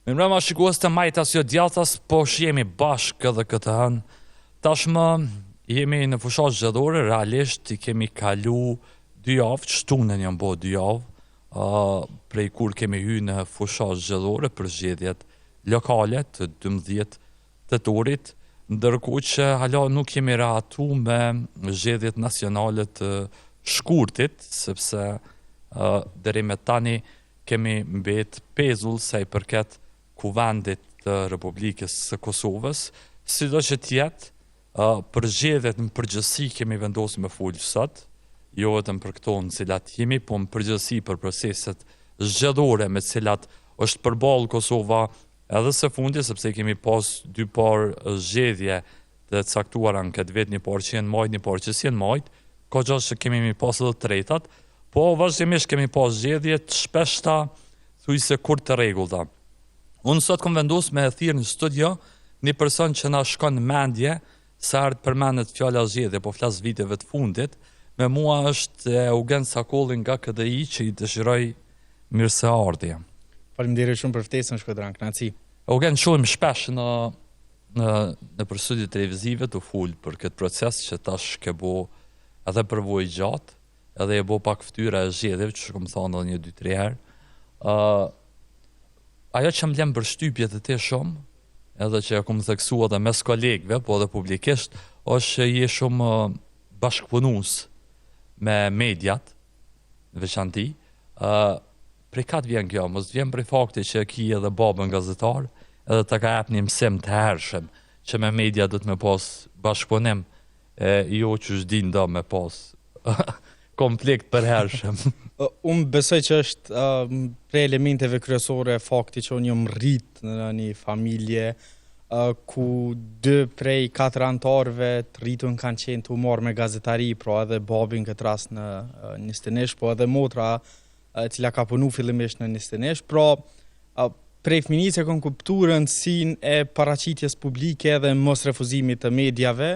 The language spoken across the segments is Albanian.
Me mrema shikues të majtas jo djathtas, po jemi bashkë edhe këtë hënë. Tashmë jemi në fushat zgjedhore, realisht I kemi kalu 2 javë, shtunën janë bo 2 javë, prej kur kemi hy në fushat zgjedhore për zgjedhjet lokale të 12 tetorit, ndërkohë që hala nuk jemi rahatu me zgjedhjet nacionale të shkurtit, sepse deri me tani kemi mbet pezull sa I përket kuvendit të Republikës së Kosovës, sido që tjetë, për zgjedhjet në përgjithësi kemi vendosur me fol sot, jo vetëm për këto në cilat jemi, po në përgjithësi për proceset zgjedhore me cilat është përballë Kosova edhe së fundi, sepse kemi pas 2 parë zgjedhje të caktuara në këtë vit, një parë që janë majt, një parë që s'janë majt, ka gjashtë që kemi pas edhe tretat, po vazhdimisht kemi pas zgjedhje të shpeshta, thujse kur të rregullta. Unë sot kom vendosur me thirr në studio një person që na shkon në mendje, sa herë përmendet fjala zgjedhje, po flas viteve të fundit, me mua është Eugen Sakolli nga KDI që I dëshiroj mirëseardhje. Faleminderit shumë për ftesën, shkodran kënaqësi. Eugen, shohim shpesh në studio televizive të fol për këtë proces që tash ke bo edhe përvojë gjatë, edhe e bo pak fytyra e zgjedhjeve, që kom thënë edhe 1-2-3 herë. Ajo që më lem përshtypje të te shumë, edhe që kom theksu edhe mes kolegëve, po edhe publikisht, është që je shumë bashkëpunues me mediat, në veçanti. Prej katë vjen kjo, mos vjen prej fakti që ki edhe babën gazetar, edhe të ka jep një mësim të hershëm, që me media do të me pas bashkëpunim, jo që është din do me pas konflikt për hershëm. Unë besoj që është prej elementeve kryesore fakti që unë jam rrit në një familje ku 2 prej 4 antarëve të rritun kanë qenë të marrë me gazetari, pra edhe babin këtë rast në Nistenesh, po edhe motra cila ka punu fillimisht në Nistenesh, pra prej fëminisë e kom kuptuar rëndësinë e paraqitjes publike dhe mos refuzimit të mediave,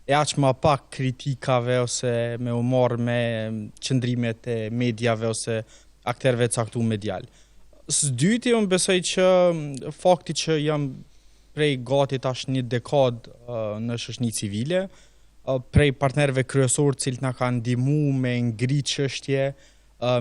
e aq ma pak kritikave ose me u marrë me qëndrimet e mediave ose akterëve caktuar medial. Së dyti, unë besoj që fakti që jam prej gati tash 1 dekadë në shoqëni civile, prej partnerëve kryesorë cilët na kanë ndihmu me ngrit çështje,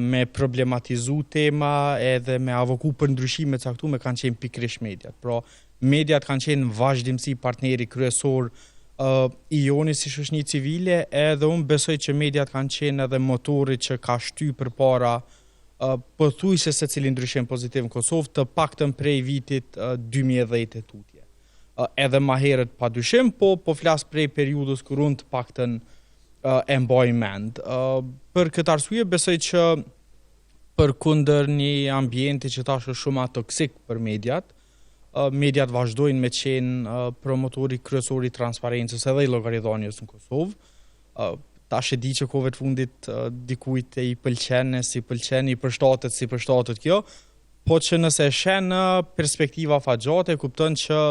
me problematizu tema edhe me avoku për ndryshime caktuar kanë qenë pikërisht mediat. Pra, mediat kanë qenë vazhdimsi partneri kryesor I joni si shoqëni civile, edhe unë besoj që mediat kanë qenë edhe motori që ka shty përpara pothuajse secili ndryshim pozitiv në Kosovë, të paktën prej vitit 2010 tutje. Edhe ma herët padyshim, po flas prej periudhës kur unë të paktën e mbaj mend. Për këtë arsye besoj që përkundër një ambienti që tash është shumë toksik për mediat, mediat vazhdojnë me qenë promotori kryesor I transparencës edhe I llogaridhanies në Kosovë. Tash e di që kohëve të fundit dikujt I pëlqen, si pëlqen, I përshtatet kjo, po që nëse e shen në perspektiva fagjate, kupton që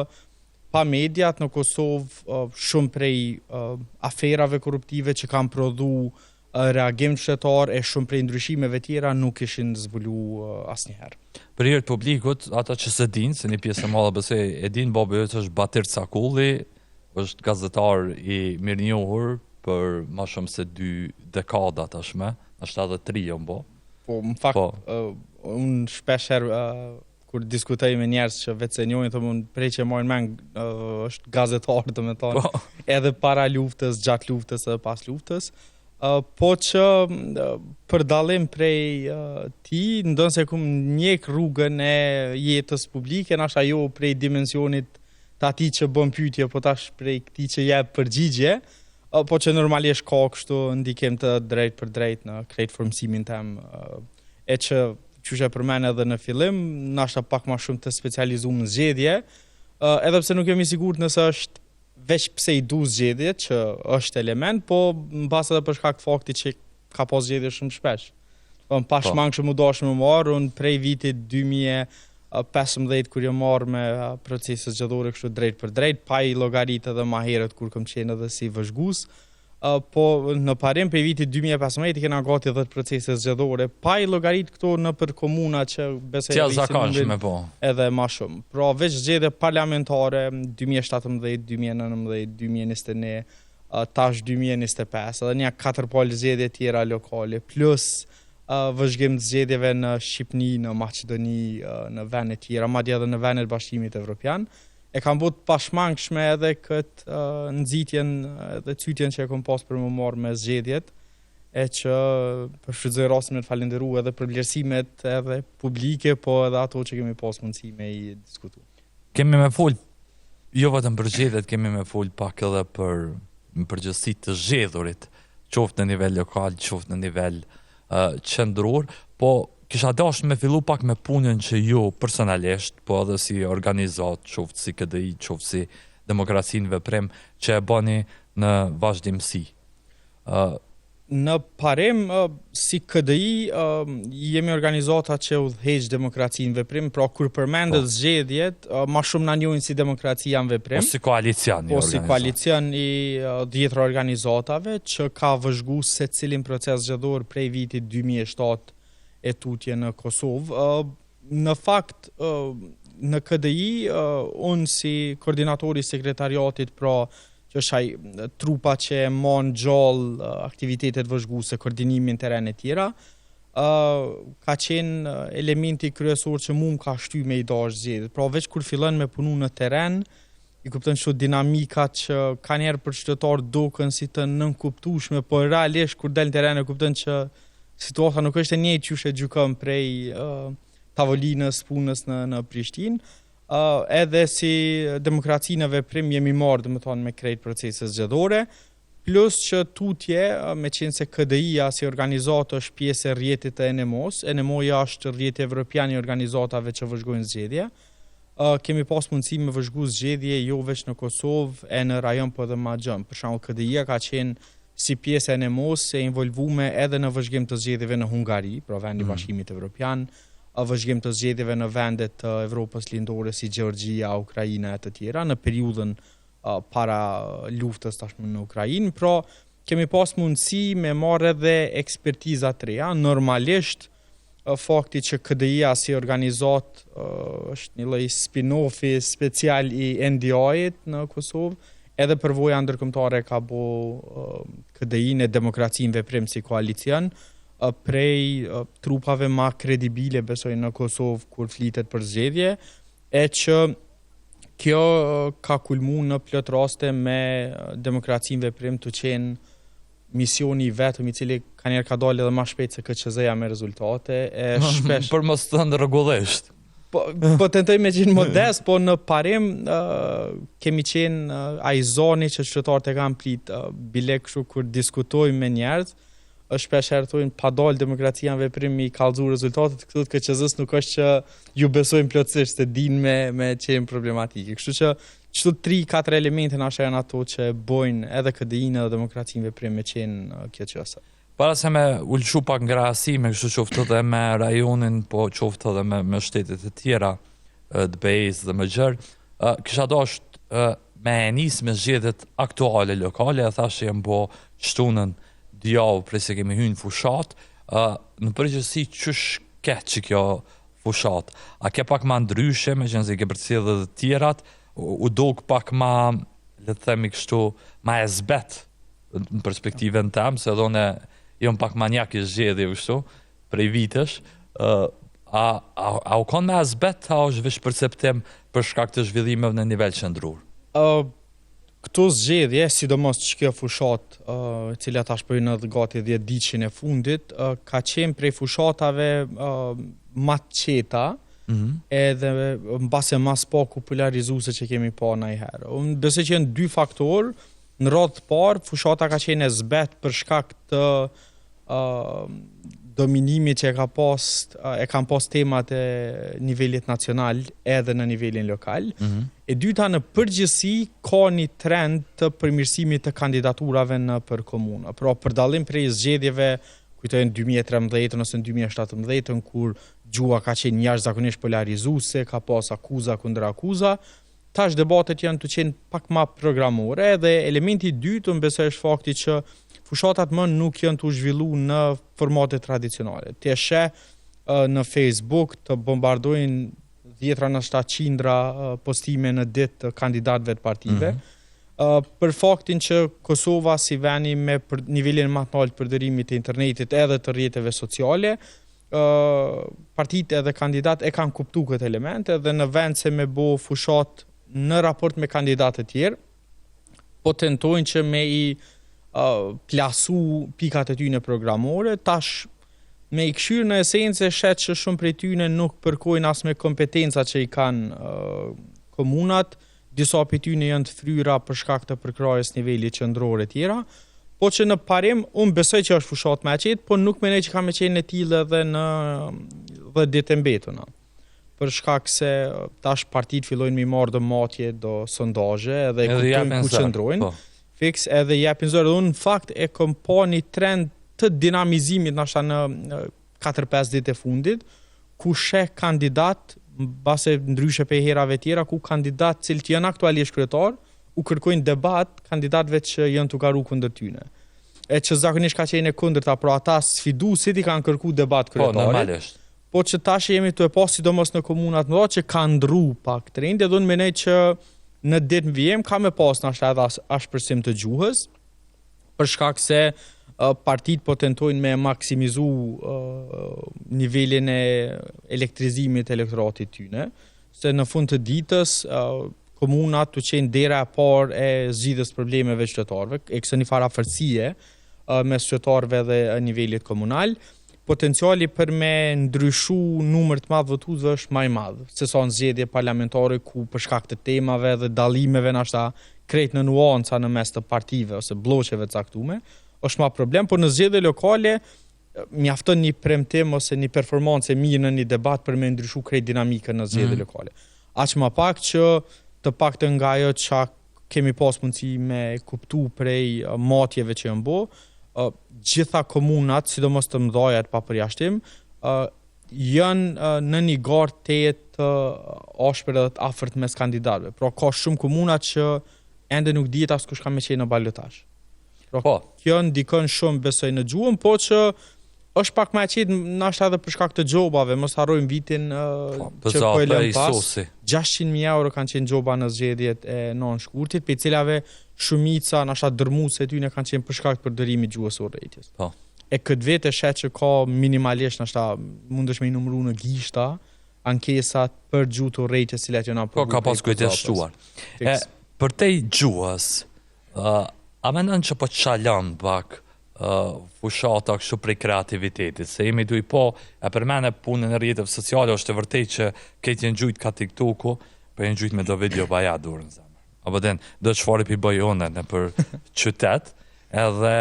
pa mediat në Kosovë shumë prej aferave korruptive që kanë prodhu reagim qytetar e shumë prej ndryshimeve tjera nuk ishin zbulu asnjëherë. Për hir të publikut, ata që se din, se një pjesë e madhe besoj e din, babi yt është Batir Sakolli, është gazetar I mirënjohur për më shumë se 2 dekada tashmë, është edhe 3 jo mbo. Po, në fakt, unë shpesher kur diskutoj me njerëz që vetë se njohin, thonë unë prej që marrin mend është gazetar, domethënë, edhe para luftës, gjatë luftës edhe pas luftës. Po që për dallim prej ti, ndonse kum njek rrugën e jetës publike, nashta jo prej dimensionit të atij që bën pyetje, po tash prej këtij që jep përgjigje, po që normalisht ka kështu ndikim të drejt për drejt në krejt formësimin tim, e që e përmend edhe në fillim, nashta pak më shumë të specializuar në zgjedhje, edhe pse nuk jam I sigurt nëse është veç pse I du zgjedhje, që është element, po mbas edhe për shkak faktit që ka pas zgjedhje shumë shpesh. Pashmang që mu dashme më marrë, unë prej vitit 2015 kur jam marrë me proceset zgjedhore kështu drejt për drejt, pa I llogarit edhe ma herët kur kam qenë edhe si vëzhgues, po në parim për vitit 2015 i kena gati 10 procese zgjedhore, pa i llogarit këto në për komuna që besoj edhe ma shumë. Pra veç zgjedhje parlamentare 2017, 2019, 2021, tash 2025, edhe një 4 palë zgjedhje tjera lokale, plus vëzhgim të zgjedhjeve në Shqipni, në Maqedoni, në vende tjera, madje edhe në vendet Bashkimit Evropian. E kam bot pashmangshme edhe këtë nxitjen dhe cytjen që e kom pas për më marrë me zgjedhjet, e që përshfrytëzoj rastin me të falenderu edhe për vlerësimet edhe publike, po edhe ato që kemi pas mundësi me i diskutu. Kemi me fol, jo vetëm për zgjedhjet, kemi me fol pak edhe për përgjithësi të zgjedhurit, qoftë në nivel lokal, qoftë në nivel qendror, po kisha dashur me fillu pak me punën që ju personalisht, po edhe si organizat, qoftë si KDI, qoftë si Demokraci në Veprim, që e bani në vazhdimsi. Në parim, si KDI, jemi organizata që udhëheq Demokraci në Veprim, pra kur përmendet zgjedhjet, ma shumë na njohin si Demokracia në Veprim. Po si koalicion i 10 organizatave, që ka vëzhgu se cilin proces zgjedhor prej vitit 2007 e tutje në Kosovë. Në fakt, në KDI, unë si koordinatori sekretariatit, pra që është trupa që e mon gjallë aktivitetet vëzhguese, koordinimin të rene tjera, ka qenë elementi kryesor që mu më ka shty me i dash zgjedhjet. Pra veç kur fillon me punu në teren, i kupton që dinamika që ka njerë për qytetar doken si të nënkuptueshme, po realisht kur del në teren e kupton që situata nuk është e njëjtë që e gjykon prej tavolinës punës në Prishtinë, edhe si Demokraci në Veprim jemi marrë domethënë me krejt procese zgjedhore, plus që tutje me qenë se KDI-ja si organizatë është pjesë e rrjetit të NMO-s, NMO-ja është rrjeti evropian i organizatave që vëzhgojnë zgjedhje. Kemi pas mundësi me vëzhgu zgjedhje jo veç në Kosovë e në rajon po edhe ma gjëm. Për shembull KDI-ja ka qenë si pjesë e NMO-s e involvume edhe në vëzhgim të zgjedhjeve në Hungari, pra vendi Bashkimit Evropian, vëzhgim të zgjedhjeve në vendet të Evropës lindore si Gjeorgjia, Ukraina e të tjera, në periudhën para luftës tashmë në Ukrainë. Pra, kemi pas mundësi me marrë edhe ekspertiza të reja. Normalisht, fakti që KDI-ja si organizat është një lloj spin-offi special i NDI-it në Kosovë, edhe përvoja ndërkombëtare ka bo KDI në Demokraci në Veprim si koalicion, prej trupave ma kredibile besoj në Kosovë kur flitet për zgjedhje, e që kjo ka kulmu në plot raste me Demokraci në Veprim të qenë misioni vetëm i cili ka njerë ka dalë edhe ma shpejt se KQZ-ja me rezultate. Për mos të thënë rregullisht. Po tentoj me qenë modest, po në parim kemi qenë ai zoni që qytetarët e kanë prit bile kështu kur diskutojmë me njerëz, shpesh herë thonë pa dalë Demokracia në Veprim i kallëzu rezultatet, këtu të KQZ-s nuk është që ju besojmë plotësisht se dinë me qenë problematike. Kështu që çdo 3-4 elemente nashe janë ato që bojnë edhe KDI-n edhe Demokracinë në Veprim me qenë kjo çështje. Para se me ulçu pak ngrahasime, kështu qoftë edhe me rajonin, po qoftë edhe me shtetet e tjera, të BE-s dhe më gjërë, kisha dashur me nis me zgjedhjet aktuale lokale, e thashë jam bo shtunën djavë prej se kemi hyrë në fushat, në përgjithësi ç'është keq që kjo fushat. A ke pak ma ndryshe, me qenë se ke përcjellë edhe të tjerat, u duk pak ma, le të themi kështu, ma e zbet në perspektivën tam, se dhone jam pak manjak i zgjedhje kështu, prej vitesh, a u kanë me azbet, a është veç perceptim për shkak të zhvillimeve në nivel qendror? Këto zgjedhje, sidomos që kjo fushat, cila tash po në gati 10 ditëshin e fundit, ka qenë prej fushatave ma të qeta, edhe mbase mas pa popularizuese që kemi pa ndonjëherë. Unë besoj që janë dy faktorë. Në radhë të parë, fushata ka qenë e zbet për shkak të dominimit që e kanë pas temat e nivelit nacional edhe në nivelin lokal. E dyta, në përgjithësi ka një trend të përmirësimit të kandidaturave në për komuna. Pra për dallim prej zgjedhjeve, kujtojnë 2013 ose 2017, kur gjua ka qenë jashtëzakonisht polarizuese, ka pas akuza kundër akuza, tash debatet janë të qenë pak ma programore dhe elementi i dytë unë besoj është fakti që fushatat më nuk janë të zhvillu në formate tradicionale. Ti e sheh në Facebook të bombardojnë dhjetra në 700 postime në ditë të kandidatëve të partive, për faktin që Kosova si veni me nivelin më të lartë përdorimit të internetit edhe të rrjeteve sociale, partitë edhe kandidat e kanë kuptu këtë element dhe në vend se me bo fushat në raport me kandidatë të tjerë, po tentojnë që me i plasu pikat e tyne programore, tash me i këshyrë në esencë shet që shumë prej tyne nuk përkojnë as me kompetenca që i kanë komunat, disa për tyne janë të fryra për shkak të përkrajës nivellit qendror e tjera, po që në parim, unë besoj që është fushat me qetë, po nuk menej që ka me qenë e tillë edhe në dhe ditë e mbetuna. Për shkak se tash partitë fillojnë mi marrë do matje, do sondazhe edhe e kuptojnë ku qëndrojnë, fiks edhe japin zërë. Unë në fakt e kom pa një trend të dinamizimit nashta në 4-5 ditë e fundit, ku sheh kandidat, base ndryshe pe herave tjera, ku kandidat cilët janë aktualisht kryetar, u kërkojnë debat kandidatëve që janë të garu kundër tyne. E që zakonisht ka qenë e kundërta, pra ata sfiduesit i kanë kërku debat kryetarit. Po që tash jemi të e pas sidomos në komunat mëdha që kanë ndru pak trendi, dhe unë menej që në ditë në vijem ka me pas nashta edhe ashpërsim të gjuhës, për shkak se partitë po tentojnë me maksimizu nivelin e elektrizimit të elektoratit tyne, se në fund të ditës komunat të qenë dera e parë e zgjidhjes problemeve qytetarëve, e kësë një farë afërsie mes qytetarëve dhe nivelit komunal. Potenciali për me ndryshu numër të madh votuesve është më i madh, se sa në zgjedhje parlamentare ku për shkak të temave dhe dallimeve nashta krejt në nuanca në mes të partive ose bloqeve të caktuara, është ma problem, por në zgjedhje lokale mjafton një premtim ose një performancë e mirë në një debat për me ndryshu krejt dinamikën në zgjedhje lokale. Aq më pak që të paktën nga ajo që kemi pas mundësi me kuptu prej matjeve që janë bo, gjitha komunat, sidomos të mëdhaja pa përjashtim, janë në një garë të ashpër edhe të afërt mes kandidatëve. Pra ka shumë komunat që ende nuk dihet as kush ka me qenë në balotazh. Pra kjo ndikon shumë besoj në gjuhën, po që është pak më e qetë nashta edhe për shkak të gjobave, mos harrojmë vitin që po e lëm pas, 600.000 euro kanë qenë gjoba në zgjedhjet e nënshkurtit, për cilave shumica nashta dërmuese e tyre kanë qenë për shkak të përdorimit gjuhës së urrejtjes. E këtë vit e shet që ka minimalisht nashta mundesh me i numëru në gishta ankesat për gjuhë të urrejtjes cilat janë apo ka pas kujdestuar. Për te gjuhës, a mendon që po çalon pak fushata kështu prej kreativitetit, se jemi duj po e përmene punën e rrjeteve sociale, është e vërtet që këtë jenë gjujt ka TikToku, për jenë gjujt me do video baja durë në zemër. Apo den, do të shfari pi bëjone në për qytet, edhe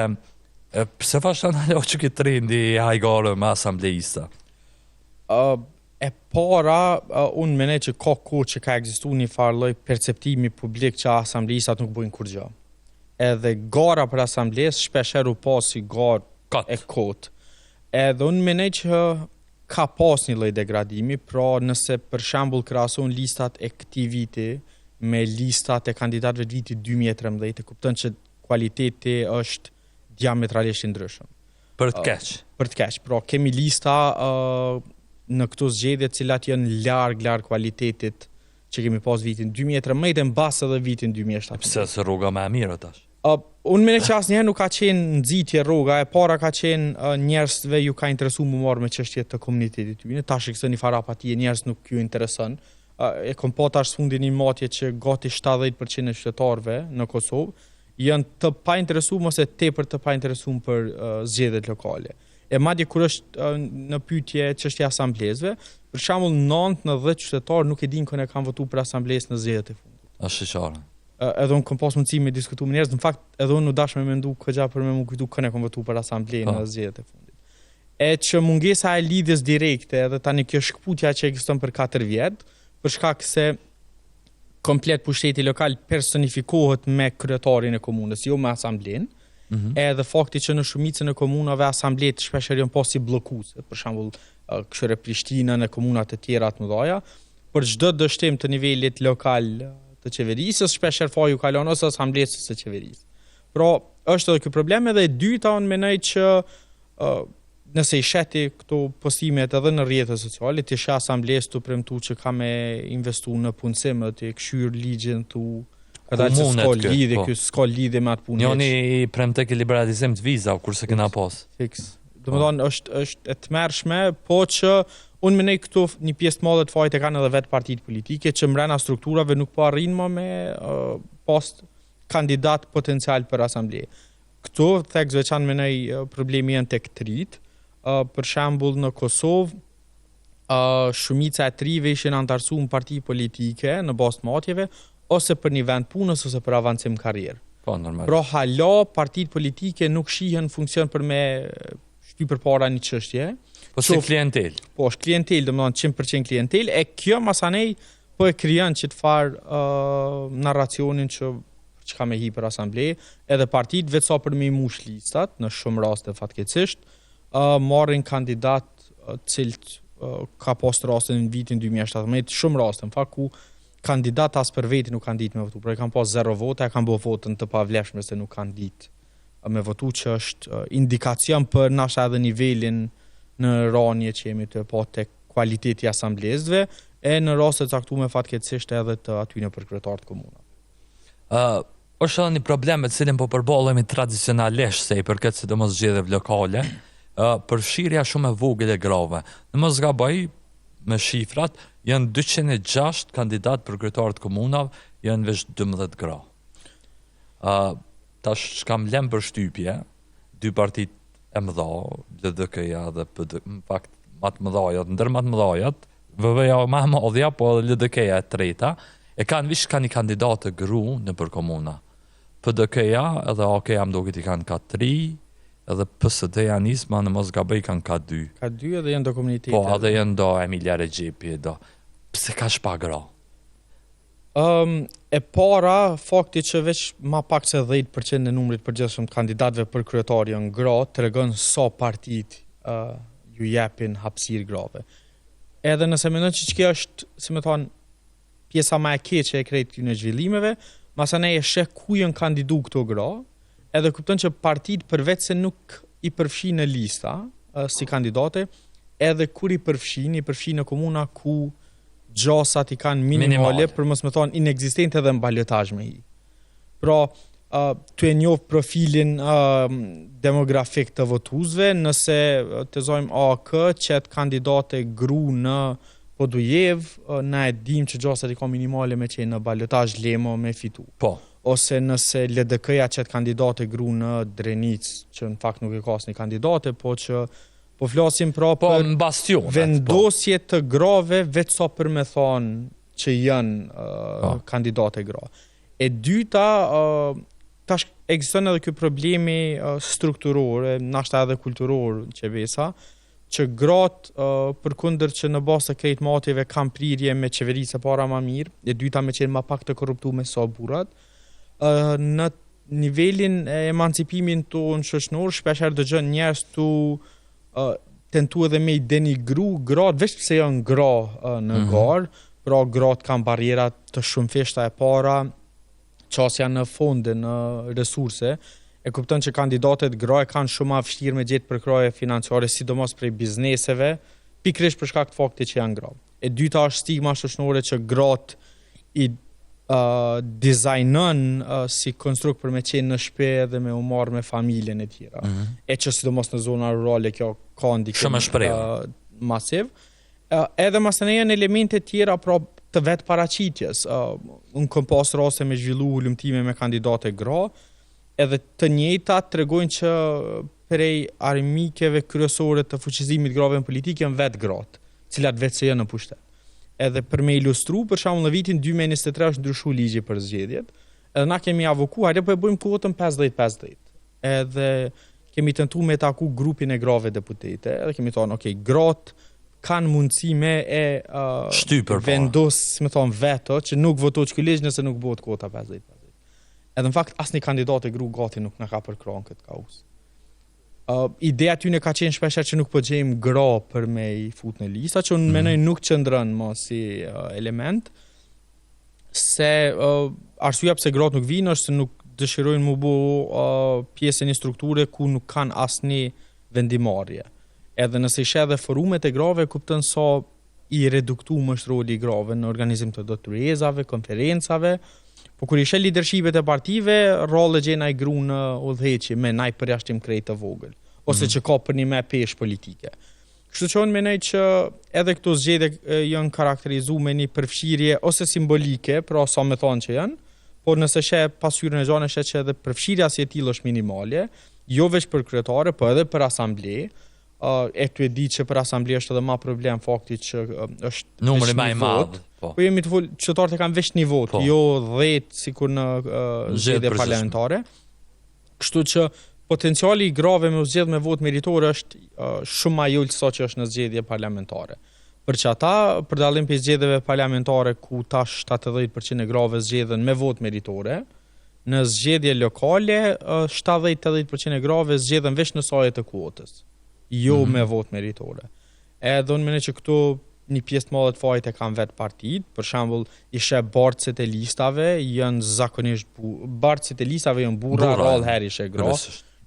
pse fashtan alo që këtë trendi hajgare me asambleista? E para, unë mene që ka kohë që ka ekzistu një farloj perceptimi publik që asambleistat nuk bujnë kur gjë. Edhe gara për asambles shpesher u pas si garë e kotë. Edhe unë menej që ka pas një lloj degradimi, pra nëse për shembull krahason listat e këtij viti me listat e kandidatëve të vitit 2013, kupton që kualiteti është diametralisht i ndryshëm. Për të keq. Për të keq. Pra kemi lista në këto zgjedhje të cilat janë larg kualitetit që kemi pas vitin 2013 e mbas edhe vitin 2017. Pse se rruga më e mirë tash? Unë mene që asnjëherë nuk ka qenë nxitje rruga, e para ka qenë njerëzve ju ka interesu më marrë me çështjet të komunitetit tyre, tash kësë një farë apatie, njerëz nuk ju intereson. E kom pa tash fundi një matje që gati 70% e qytetarëve në Kosovë janë të pa interesuar ose tepër të pa interesuar për zgjedhjet lokale. E madje kur është në pyetje çështja e asamblezëve, për shembull 9 në 10 qytetarë nuk e dinë kënë kanë votuar për asamblezë në zgjedhjet e fundit. Është qartë. Edhe unë kom pas mundësi me diskutu me njerëz, në fakt edhe unë u dash me mendu këgja për me më kujtu këne kom votu për asamblejë në zgjedhjet e fundit. E që mungesa e lidhjes direkte edhe tani kjo shkputja që ekziston për 4 vjet, për shkak se komplet pushteti lokal personifikohet me kryetarin e komunës, jo me asamblejën, edhe fakti që në shumicën e komunave asamblejët shpeshherë janë pas si bllokuese, për shembull Këshire Prishtina në komunat e tjera të mëdha, për çdo dështim të nivelit lokal të qeverisë, shpeshherë faji u kalon ose asamblesës së qeverisë. Pra, është edhe ky problem, edhe e dyta unë mendoj që nëse i sheti këto postimet edhe në rrjetet sociale, të sheh asamblesë të premtu që ka me investu në punësim, të këshyr ligjin tu Komunet s'ka lidhje me atë punë. Njoni i premte ke liberalizim të viza, kurse kena pas. Fiks. Domethënë është e tmerrshme, po që unë mendoj këtu një pjesë të madhe të fajit e kanë edhe vetë partitë politike që mbrana strukturave nuk po arrin më me post kandidat potencial për asambleje. Këtu tek veçan mendoj problemi janë tek trit. Për shembull në Kosovë, shumica e trive ishin antarësuar në parti politike në bazë të matjeve, ose për një vend punës ose për avancim karrierë. Po, normal. Pra hala partitë politike nuk shihen funksion për me shty përpara një çështje. Po si klientel. Po, është klientel, domethënë 100% klientel, e kjo masanej po e krijon që të farë narracionin që ka me hi për asambleje, edhe partitë vetë sa për me i mush listat, në shumë raste fatkeqësisht, marrin kandidat cilët ka pas rastin në vitin 2017, shumë raste në fakt ku kandidat as për veti nuk kanë ditë me votu, pra e kanë pas 0 vota, e kanë bërë votën të pavlefshme se nuk kanë ditë me votu, që është indikacion për nasha edhe nivelin në ranje që jemi të pa tek kualiteti i asamblezëve, e në raste të caktuara fatkeqësisht edhe të atyre për kryetarët komunave. Është edhe një problem me të cilin po përballemi tradicionalisht se i përket sidomos zgjedhjeve lokale, përfshirja shumë e vogël e grave. Në mos gaboj me shifrat, janë 206 kandidat për kryetarët komunave, janë veç 12 gra. Tash kam lëmë për shtypje, dy partit e mëdha, LDK-ja dhe PD, në fakt më të mëdhajat, ndër më të mëdhajat, VV-ja më e madhja, po LDK-ja e treta, e kanë vish ka një kandidat të gru në për komuna. PDK-ja edhe AK-ja më duket i kanë ka 3, edhe PSD-ja nisma në mos gabej kanë ka 2. Ka 2 edhe janë do komunitete. Po, edhe janë do Emilia Regjepi, do. Pse ka shpa gra? E para, fakti që veç ma pak se 10% e numrit përgjithshëm të kandidatëve për kryetari janë gra, tregon sa partit ju jepin hapësirë grave. Edhe nëse mendon që kjo është, si më thon, pjesa më e keqe e krejt këtyre zhvillimeve, masanej e sheh ku janë kandidu këto gra, edhe kupton që partit përveç se nuk i përfshin në lista si kandidate, edhe kur i përfshin në komuna ku gjasat i kanë minimale, për mos më thonë inexistente edhe në balotazh me hi. Pra, të e njoh profilin demografik të votuesve, nëse të zojmë AK, qëtë kandidate gru në Podujev, na e dim që gjasat i ka minimale me qenë në balotazh lemo me fitu. Po. Ose nëse LDK-ja qëtë kandidate gru në Drenic, që në fakt nuk e ka asnjë kandidate, po që po flasim pra për vendosje të grave vetë sa për me thonë që janë kandidate gra. E dyta, tash ekziston edhe ky problemi strukturor, nashta edhe kulturor që vesa, që gratë përkundër që në bazë të krejt matjeve kanë prirje me qeverisë para më mirë, e dyta me qenë më pak të korruptuar sa burrat, në nivelin e emancipimin tonë shoqëror, shpeshherë dëgjon njerëz tu tentu edhe me i denigru gratë, veç pse janë gra në garë, pra gratë kanë barierat të shumë feshta e para, qasja në fonde, në resurse, e kupton që kandidatet gra e kanë shumë vështirë me gjetë përkraje financiare, sidomos prej bizneseve, pikërisht për shkak të faktit që janë gra. E dyta është stigma shoqërore që gratë i dizajnon si konstrukt për me qenë në shtëpi dhe me u marrë me familjen e tjera. E që sidomos në zona rurale kjo ka ndikim masiv. Edhe masanej janë elemente tjera pra të vetë paraqitjes. Unë kam pas raste me zhvillu hulumtime me kandidate gra, edhe të njëjta tregojnë që prej armikeve kryesore të fuqizimit grave në politikë janë vetë gratë, cilat vetë se janë në pushtet. Edhe për me ilustru, për shembull në vitin 2023 është ndryshu ligji për zgjedhjet, edhe na kemi avoku, hajde po e bëjmë kvotën 50-50. Edhe kemi tentu me taku grupin e grave deputete, edhe kemi thonë, okay, gratë kanë mundësi me vendos, me thonë veto, që nuk votohet ky ligj nëse nuk bëhet kvota 50-50. Edhe në fakt asnjë kandidat e gru gati nuk na ka përkrahur këtë kauz. Ideja ty në ka qenë shpesher që nuk po gjejmë gra për me i fut në lista, që unë menoj nuk qëndrën më si element. se arsyeja pse gratë nuk vinë është se nuk dëshirojnë mu bu pjesë e një strukture ku nuk kanë asnjë vendimarrje. Edhe nëse ishe edhe forumet e grave, kuptën sa i reduktuar është roli i grave në organizim të doktorezave, konferencave, po kur ishe leadershipet e partive, rolle gjena i gru në udhëheqje me naj përjashtim krejt të vogël, ose që ka për një me pesh politike. Kështu që unë menoj që edhe këto zgjedhje janë karakterizuar me një përfshirje ose simbolike, pra sa me thonë që janë, por nëse she pasqyrën e gjanë she që edhe përfshirja si e tillë është minimale, jo veç për kryetare, po edhe për asambleë. E tu e di që për asambleë është edhe ma problem fakti që është numri më i madh. Po jemi të folë qytetarët e kanë veç një vot, jo 10 sikur në zgjedhje parlamentare. Kështu që potenciali i grave me u zgjedh me vot meritor është shumë më i ulët sa që është në zgjedhje parlamentare. Për që ata, për dallim për zgjedhjeve parlamentare ku tash 70% e grave zgjedhen me vot meritore, në zgjedhje lokale 70-80% e grave zgjedhen veç në sajë të kuotës. Jo me vot meritore. Edhe unë mendoj që këtu një pjesë të madhe të fajit e kanë vetë partitë, për shembull ishe bartësit e listave janë zakonisht bartësit e listave janë burra, rrallë herë ishe gra.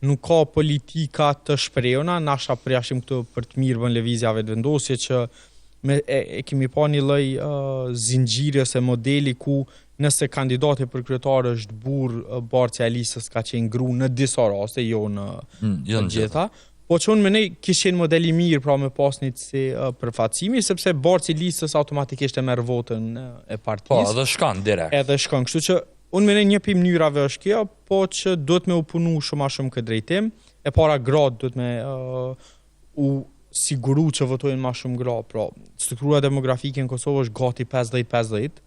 Nuk ka politika të shprehuna, nasha përjashtim këtu për të mirë bën lëvizjave të vendosje që e kemi pa një lloj zinxhiri ose modeli ku nëse kandidati për kryetar është burr, bartësia e listës ka qenë gru në disa raste, jo në gjitha. Po që unë menej kishë qenë modeli mirë pra me pas një si përfaqësimi, sepse bartësi listës automatikisht e merr votën e partisë. Po, edhe shkan direkt. Edhe shkan, kështu që unë menej një prej mënyrave është kjo, po që duhet me u punu shumë a shumë këtë drejtim. E para gratë duhet me u siguru që votojnë ma shumë gra. Pra, struktura demografike në Kosovë është gati 50-50,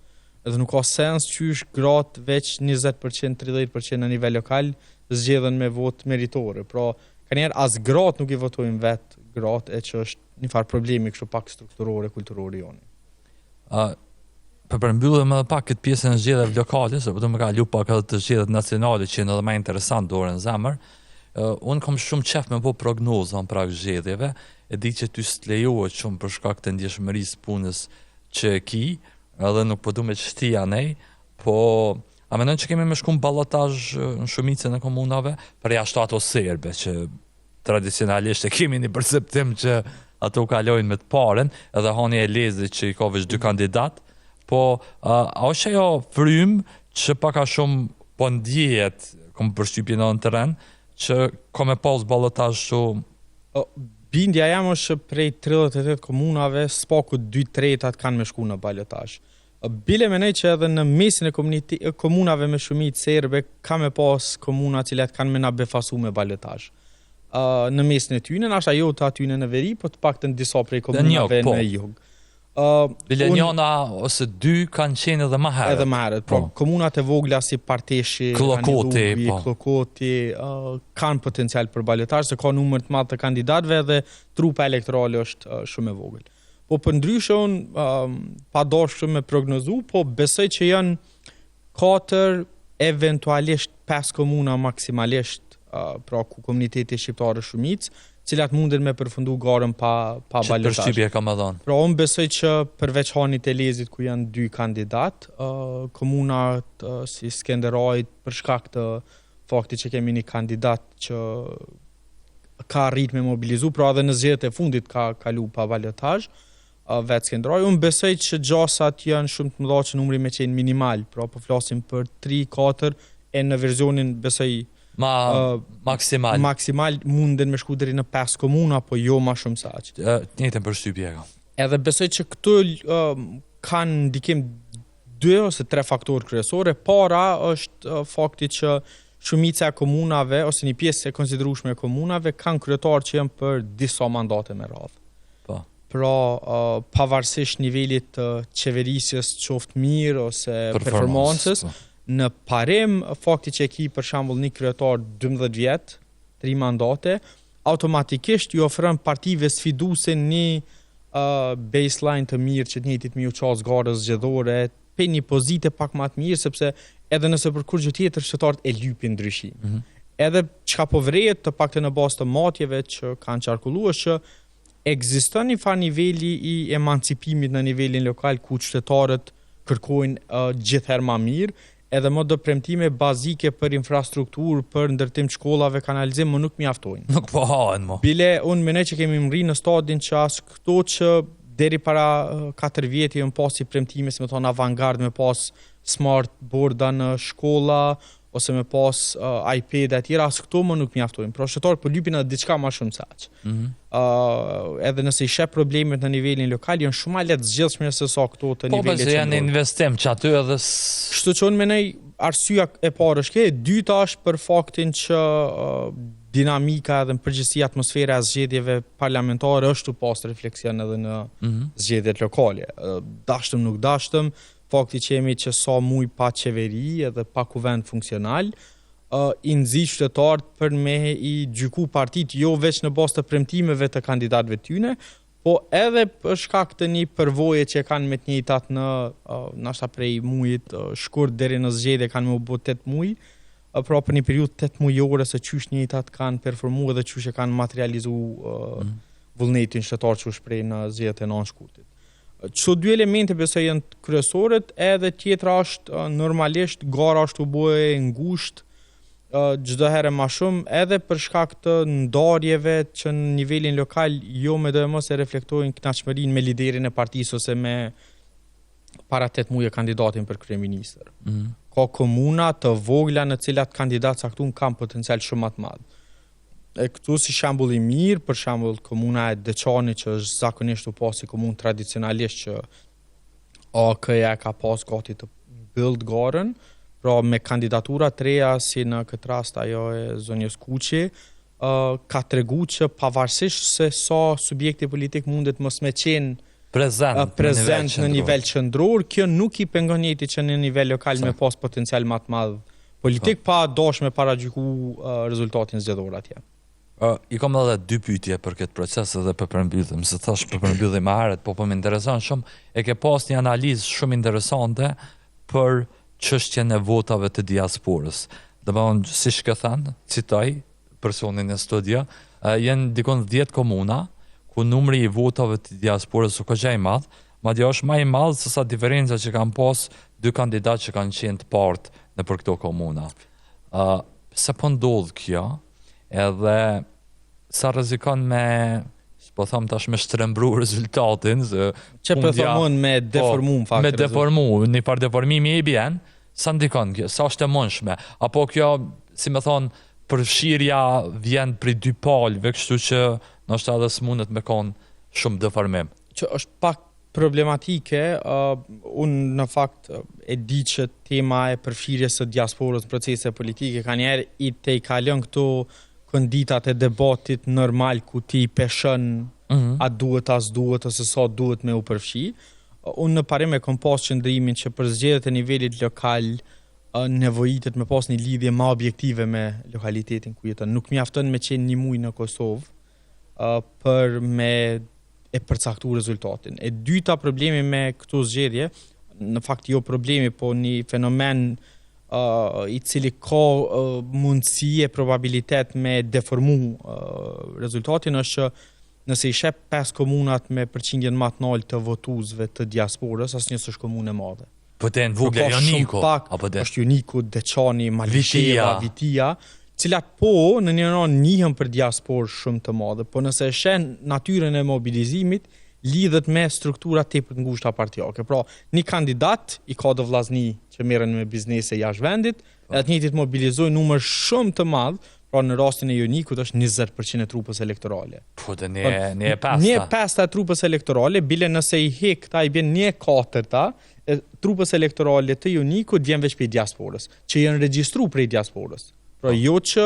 edhe nuk ka sens që është gratë veç 20%, 30% në nivel lokal zgjedhen me vot meritore. Pra, ka njerë as gratë nuk i votojnë vetë gratë, e që është një farë problemi kështu pak strukturore, kulturore joni. Për përmbyllëm edhe pak këtë pjesën e zgjedhjeve lokale, se do më ka lu pak edhe të zgjedhjet nacionale që janë edhe më interesant dorë në zemër. Unë kam shumë qef me po prognoza në prag zgjedhjeve, e di që ty s'lejohet shumë për shkak të ndjeshmërisë punës që ki, edhe nuk po du me çështia nej, po a mendon që kemi me shku në ballotazh në shumicën e komunave, për jashtë ato serbe që tradicionalisht e kemi një perceptim që ato kalojnë me të parën, edhe hani e lezit që i ka veç 2 kandidat, po a është ajo frymë që pak a shumë po ndjehet, kom përshtypjen në terren, që ka me pas ballotazh shumë. Bindja jam është prej 38 komunave, spaku 2/3 kanë me shku në ballotazh. Bile menej që edhe në mesin e komunave me shumicë serbe ka me pas komuna cilat kanë me na befasu me ballotazh. Në mesin e tyne, nashta jo të atyne në veri, po të paktën disa prej komunave në jug. Bile njona ose 2 kanë qenë edhe më herët. Edhe më herët, po komunat e vogla si Parteshi, Klokoti, kanë potencial për ballotazh, se ka numër të madh të kandidatëve dhe trupa elektorale është shumë e vogël. Po për ndryshe unë pa dashur me prognozu, po besoj që janë 4, eventualisht 5 komuna maksimalisht, pra ku komuniteti shqiptar është shumicë, cilat munden me përfundu garën pa ballotazh. Që përshtypje ka më dhënë. Pra unë besoj që përveç Hanit e Lezit ku janë 2 kandidat, komunat si Skenderajt për shkak të fakti që kemi një kandidat që ka arrit me mobilizu, pra edhe në zgjedhjet e fundit ka kalu pa ballotazh. Vetë Skenderaj. Unë besoj që gjasat janë shumë të mëdha që numri me qenë minimal, pra po flasim për 3-4 e në verzionin besoj maksimal munden me shku deri në 5 komuna, po jo ma shumë se aq. Njëjtën përshtypje ka. Edhe besoj që këtu kanë ndikim 2 ose 3 faktorë kryesore. Para është fakti që shumica e komunave ose një pjesë e konsiderueshme e komunave kanë kryetar që janë për disa mandate me radhë. Pra, pavarësisht nivelit të qeverisjes qoftë mirë ose performancës, në parim, fakti që e ki për shembull një kryetar 12 vjet, 3 mandate, automatikisht ju ofron partive sfiduese një baseline të mirë që të njëjtit me u ças garës zgjedhore, pe një pozite pak më të mirë, sepse edhe nëse për kur gjë tjetër qytetarët e lypin ndryshim. Edhe çka po vrehet të paktën në bazë të matjeve që kanë qarkulluar që ekziston një farë niveli i emancipimit në nivelin lokal ku qytetarët kërkojnë gjithherë më mirë, edhe më do premtime bazike për infrastrukturë, për ndërtim të shkollave, kanalizim, më nuk mjaftojnë. Nuk po hahen mo. Bile, unë mendoj që kemi mri në stadin që as këto që deri para 4 vjetë jemi pas si premtime, si më thonë avantgard, me pas smart boarda në shkolla, ose me pas iPad e tjera, as këto më nuk mjaftojnë. Pra shtetari po lypin edhe diçka më shumë se aq. Edhe nëse i sheh problemet në nivelin lokal, janë shumë më lehtë zgjidhshme se sa këto të nivelit qendror. Po pse janë investim që aty edhe Kështu që unë mendoj arsyeja e parë është kjo, e dyta është për faktin që dinamika dhe në përgjithësi atmosfera e zgjedhjeve parlamentare është të pas refleksion edhe në zgjedhjet lokale. Dashtëm nuk dashtëm, fakti që jemi që sa muj pa qeveri edhe pa kuvend funksional, i nxit qytetarët për me i gjyku partit jo veç në bazë të premtimeve të kandidatëve tyne, po edhe për shkak të një përvoje që kanë me të njëjtat në nashta prej mujit shkurt deri në zgjedhje kanë me u bë 8 muj, pra për një periudhë 8 mujore se qysh njëjtat kanë performuar dhe qysh e kanë materializuar vullnetin qytetar që u shpreh në zgjedhjet e Nënshkutit. Çdo dy elemente besoj janë kryesorët, edhe tjetra është normalisht gara është u bë e ngushtë çdo herë më shumë, edhe për shkak të ndarjeve që në nivelin lokal jo më do mos e reflektojnë kënaqëmërinë me liderin e partisë ose me para 8 muaj kandidatin për kryeministër. Ka komuna të vogla në cilat kandidat caktuar kanë potencial shumë më të madh. E këtu si shembull i mirë, për shembull komuna e Deçanit që është zakonisht u pas si komunë tradicionalisht që AK-ja ka pas gati të mbyll garën, pra me kandidatura të reja si në këtë rast ajo e zonjës Kuqi, ka tregu që pavarësisht se sa subjekti politik mundet mos me qenë prezent në nivel qendror, kjo nuk i pengon njëti që në nivel lokal me pas potencial më të madh politik, pa dashme paragjyku rezultatin zgjedhor atje. I kam edhe 2 pyetje për këtë proces edhe për përmbyllim, se thash për përmbyllim më herët, po më intereson shumë, e ke pas një analizë shumë interesante për çështjen e votave të diasporës. Domethënë, siç ke thënë, citoj personin e studia, janë dikon 10 komuna ku numri i votave të diasporës u ka i madh, madje është më i madh se sa diferenca që kanë pas 2 kandidatë që kanë qenë të partë nëpër këto komuna. Sa po ndodh kjo? Edhe sa rrezikon me, po them tash me shtrembru rezultatin, se që po thomon me deformum fakti. Me deformu, një farë deformimi i bjen, sa ndikon kjo, sa është e mundshme, apo kjo, si me thonë, përfshirja vjen prej 2 palëve, kështu që ndoshta edhe s'mundet me kon shumë deformim. Që është pak problematike, unë në fakt e di që tema e përfshirjes së diasporës në procese politike ka njerë i te i kalon këto konditat e debatit normal ku ti peshën a duhet as duhet ose sa duhet me u përfshi. Unë në parim e kom pas qëndrimin që për zgjedhjet e nivelit lokal nevojitet me pas një lidhje më objektive me lokalitetin ku jeton. Nuk mjafton me qenë një muaj në Kosovë për me e përcaktuar rezultatin. E dyta problemi me këto zgjedhje, në fakt jo problemi, po një fenomen i cili ka mundësi e probabilitet me deformu rezultatin është që nëse i shep 5 komunat me përqindjen më të lartë të votuesve të diasporës, asnjë s'është komunë e madhe. Po të në vogla Joniko, është Joniko, Deçani, Maliqeva, Vitia, cilat po në një anë njihen për diasporë shumë të madhe, po nëse e sheh natyrën e mobilizimit, lidhet me struktura tepër të ngushta partijake. Pra, një kandidat i ka do vllazni që merren me biznese jashtë vendit, e të njëjtit mobilizojnë numër shumë të madh, pra në rastin e Jonikut është 20% e trupës elektorale. Po dhe një e pesta. Një e pesta e trupës elektorale, bile nëse i hek ta i bjen një e katërta, trupës elektorale të Jonikut vjen veç për diasporës, që janë regjistru për diasporës. Pra jo që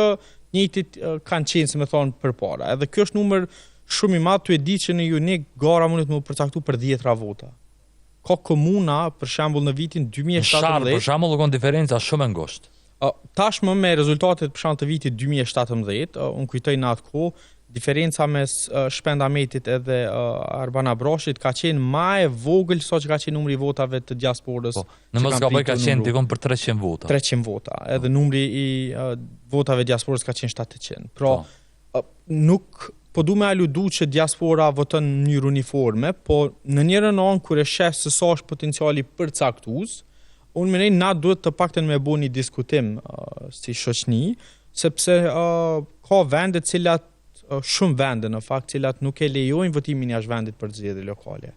njëjtit kanë qenë, si me thonë, përpara. Edhe kjo është numër shumë i madh, tu e di që në Jonik gara mundet me u përcaktu për 10 vota. Ka komuna, për shembull në vitin 2017. Sharë, për shembull, ka diferenca shumë e ngushtë. Tashmë me rezultatet për shembull të vitit 2017, unë kujtoj në atë kohë, diferenca mes Shpend Ahmetit edhe Arban Abrashit ka qenë më e vogël sa që ka qenë numri i votave të diasporës. Në mos gaboj ka qenë dikon për 300 vota. 300 vota, edhe numri i votave diasporës ka qenë 700. Pra, nuk po du me aludu që diaspora voton në mënyrë uniforme, po në njërën anë kur e sheh se sa është potenciali përcaktues, unë mendoj na duhet të paktën me bëu një diskutim si shoqëni, sepse ka vende të cilat shumë vende në fakt cilat nuk e lejojnë votimin jashtë vendit për zgjedhje lokale.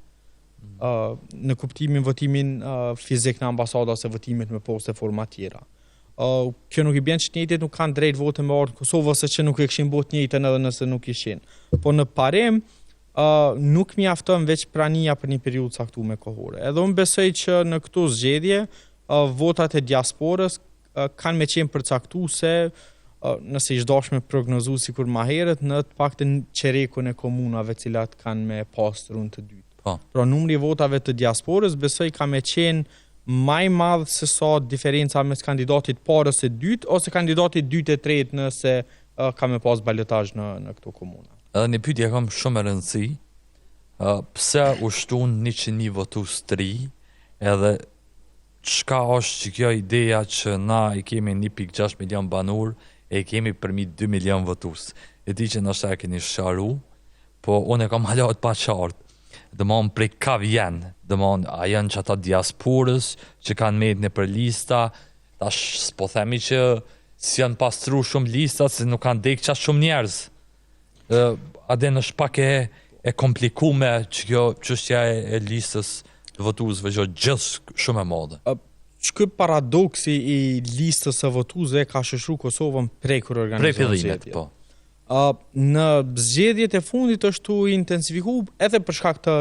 Në kuptimin votimin fizik në ambasada ose votimet me poste forma tjera. Kjo nuk i bën që njëjtit nuk kanë drejt vote me ardhmë Kosovë ose që nuk e kishin bot njëjtën edhe nëse nuk ishin. Po në parim nuk mjafton veç prania për një periudhë caktuar kohore. Edhe unë besoj që në këto zgjedhje votat e diasporës kanë me qenë përcaktuese nëse ish dashme prognozu sikur ma herët në të paktën qerekun e komunave cilat kanë me pas rund të dytë. Pra numri i votave të diasporës besoj ka me qenë maj madh se sa diferenca mes kandidatit parë ose dytë ose kandidatit dytë e tretë nëse ka me pas balotazh në këto komuna. Edhe një pyetje kam shumë e rëndësi. Pse u shtun 101 votues të ri, edhe çka është që kjo ideja që na i kemi 1.6 milion banor e kemi përmi 2 milion votues. E di që nështë e keni sharu, po unë e kam halat pa qartë. Dëmon prej ka vjen, dëmon a janë që ata diasporës që kanë met në për lista, tash s'po themi që si janë pastru shumë listat se nuk kanë dek qash shumë njerëz. Ade në shpak e komplikume që kjo çështja e listës të votuesve gjithë shumë e madhe. Ky paradoksi i listës së votuesve ka shoqëruar Kosovën prej kur organizohet zgjedhjet. Po. Në zgjedhjet e fundit është u intensifikuar edhe për shkak të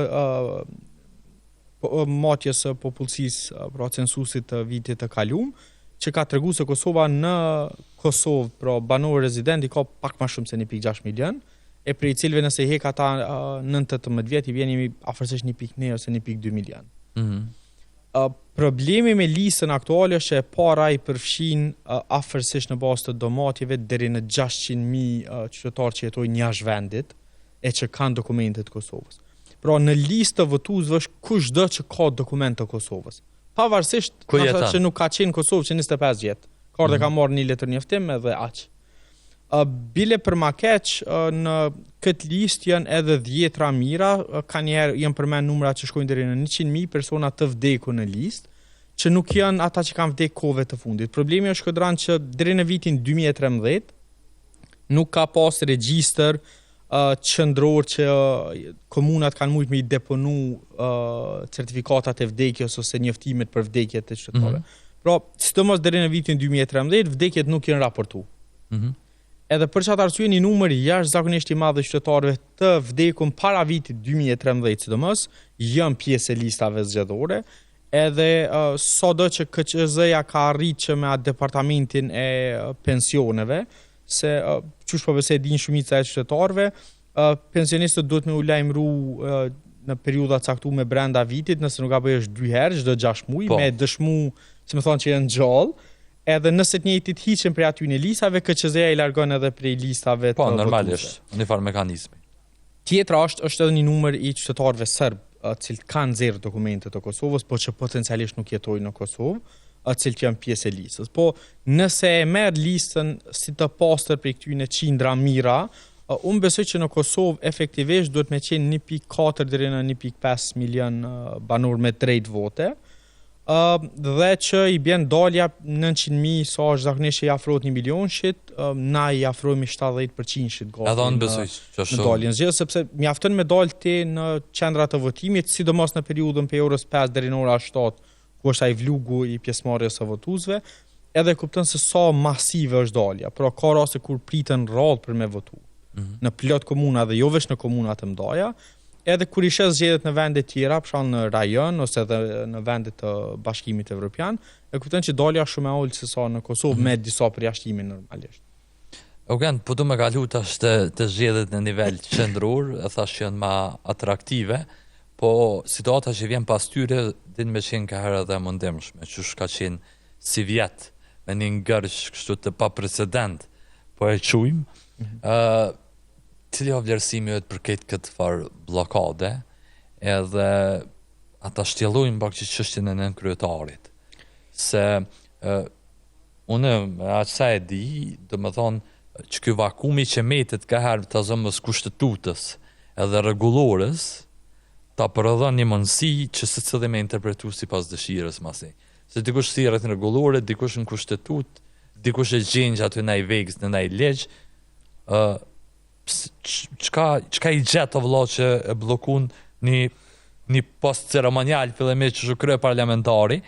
matjes së popullsisë, pra censusit të vitit të kaluar, që ka treguar se Kosova në Kosovë, pra banor rezident i ka pak më shumë se 1.6 milion, e prej cilëve nëse hek ata 9-18 vjet i vjen afërsisht 1.1 ose 1.2 milion. Problemi me listën aktuale është e para i përfshin afërsisht në bazë të domatjeve deri në 600.000 qytetarë që jetojnë jashtë vendit e që kanë dokumentet të Kosovës. Pra në listë të votuesve është kushdo që ka dokument të Kosovës. Pavarësisht që nuk ka qenë në Kosovë që 25 vjet. Ka ka marrë një letër njoftim edhe aq. Bile për ma keq, në këtë list janë edhe 10 mira, ka njerë janë përmen numra që shkojnë deri në 100.000 persona të vdeku në list, që nuk janë ata që kanë vdek kohëve të fundit. Problemi është këdran që deri në vitin 2013 nuk ka pas regjistër qendror që komunat kanë mujt me i deponu certifikatat e vdekjes ose njoftimet për vdekjet të qytetarëve. Pra, sidomos deri në vitin 2013 vdekjet nuk janë raportuar. Edhe për çat arsye një numër jashtëzakonisht i madh të qytetarëve të vdekur para vitit 2013 sidomos janë pjesë e listave zgjedhore, edhe sado që KQZ-ja ka arritur që me atë departamentin e pensioneve, se çush po besoj din shumica e qytetarëve, pensionistët duhet me u lajmëru në periudha caktuar me brenda vitit, nëse nuk gaboj është 2 herë çdo 6 muaj, me dëshmu, si më thonë që janë gjallë. Edhe nëse të njëjtit hiqen prej aty në listave, KQZ-ja i largon edhe prej listave të votuesve. Po, normalisht, një farë mekanizmi. Tjetra është edhe një numër i qytetarëve serb, cilët kanë zerë dokumente të Kosovës, po që potencialisht nuk jetojnë në Kosovë, cilët janë pjesë e listës. Po, nëse e merr listën si të pastër prej këtyne qindra mira, unë besoj që në Kosovë efektivisht duhet me qenë 1.4 deri në 1.5 milion banor me drejt vote. Dhe që i bjen dalja 900.000 sa është zakonisht i afrohet 1 milionshit, na i afrohemi 70% gati në daljen zgjedhje, sepse mjafton me dalë në qendrat të votimit, sidomos në periudhën prej orës 5 deri në ora 7, ku është ai vlugu i pjesëmarrjes së votuesve, edhe kupton se sa masive është dalja. Pra ka raste kur pritën rradh për me votu. Në plot komuna dhe jo vetëm në komuna të mëdha, edhe kur i shes zgjedhjet në vende tjera, për shembull në rajon ose edhe në vende të Bashkimit Evropian, e kupton që dalja shumë e ulët se sa në Kosovë me disa përjashtime normalisht. Eugen, po do më kalu tash të zgjedhjet në nivel qendror, e thash që janë më atraktive, po situata që vjen pas tyre din me qenë ka herë edhe mundimshme, që ka qenë si vjet me një ngërsh kështu të paprecedent, po e quajmë. Cili o vlerësimi për këtë farë blokade, edhe ata shtjellojnë bak që çështjen e nënkryetarit. Se unë aq sa e di, do më thonë, që ky vakumi që metet ka herë të zëmës kushtetutës edhe rregullores ta përrodhon një mundësi që secili me interpretu sipas dëshirës masi. Se dikush thirret në rregullore, dikush në kushtetutë, dikush e gjengj aty në ai vegës, në ai ligj, çka i gjet o vëlla që e bllokun një post ceremonial fillimisht që krye parlamentari,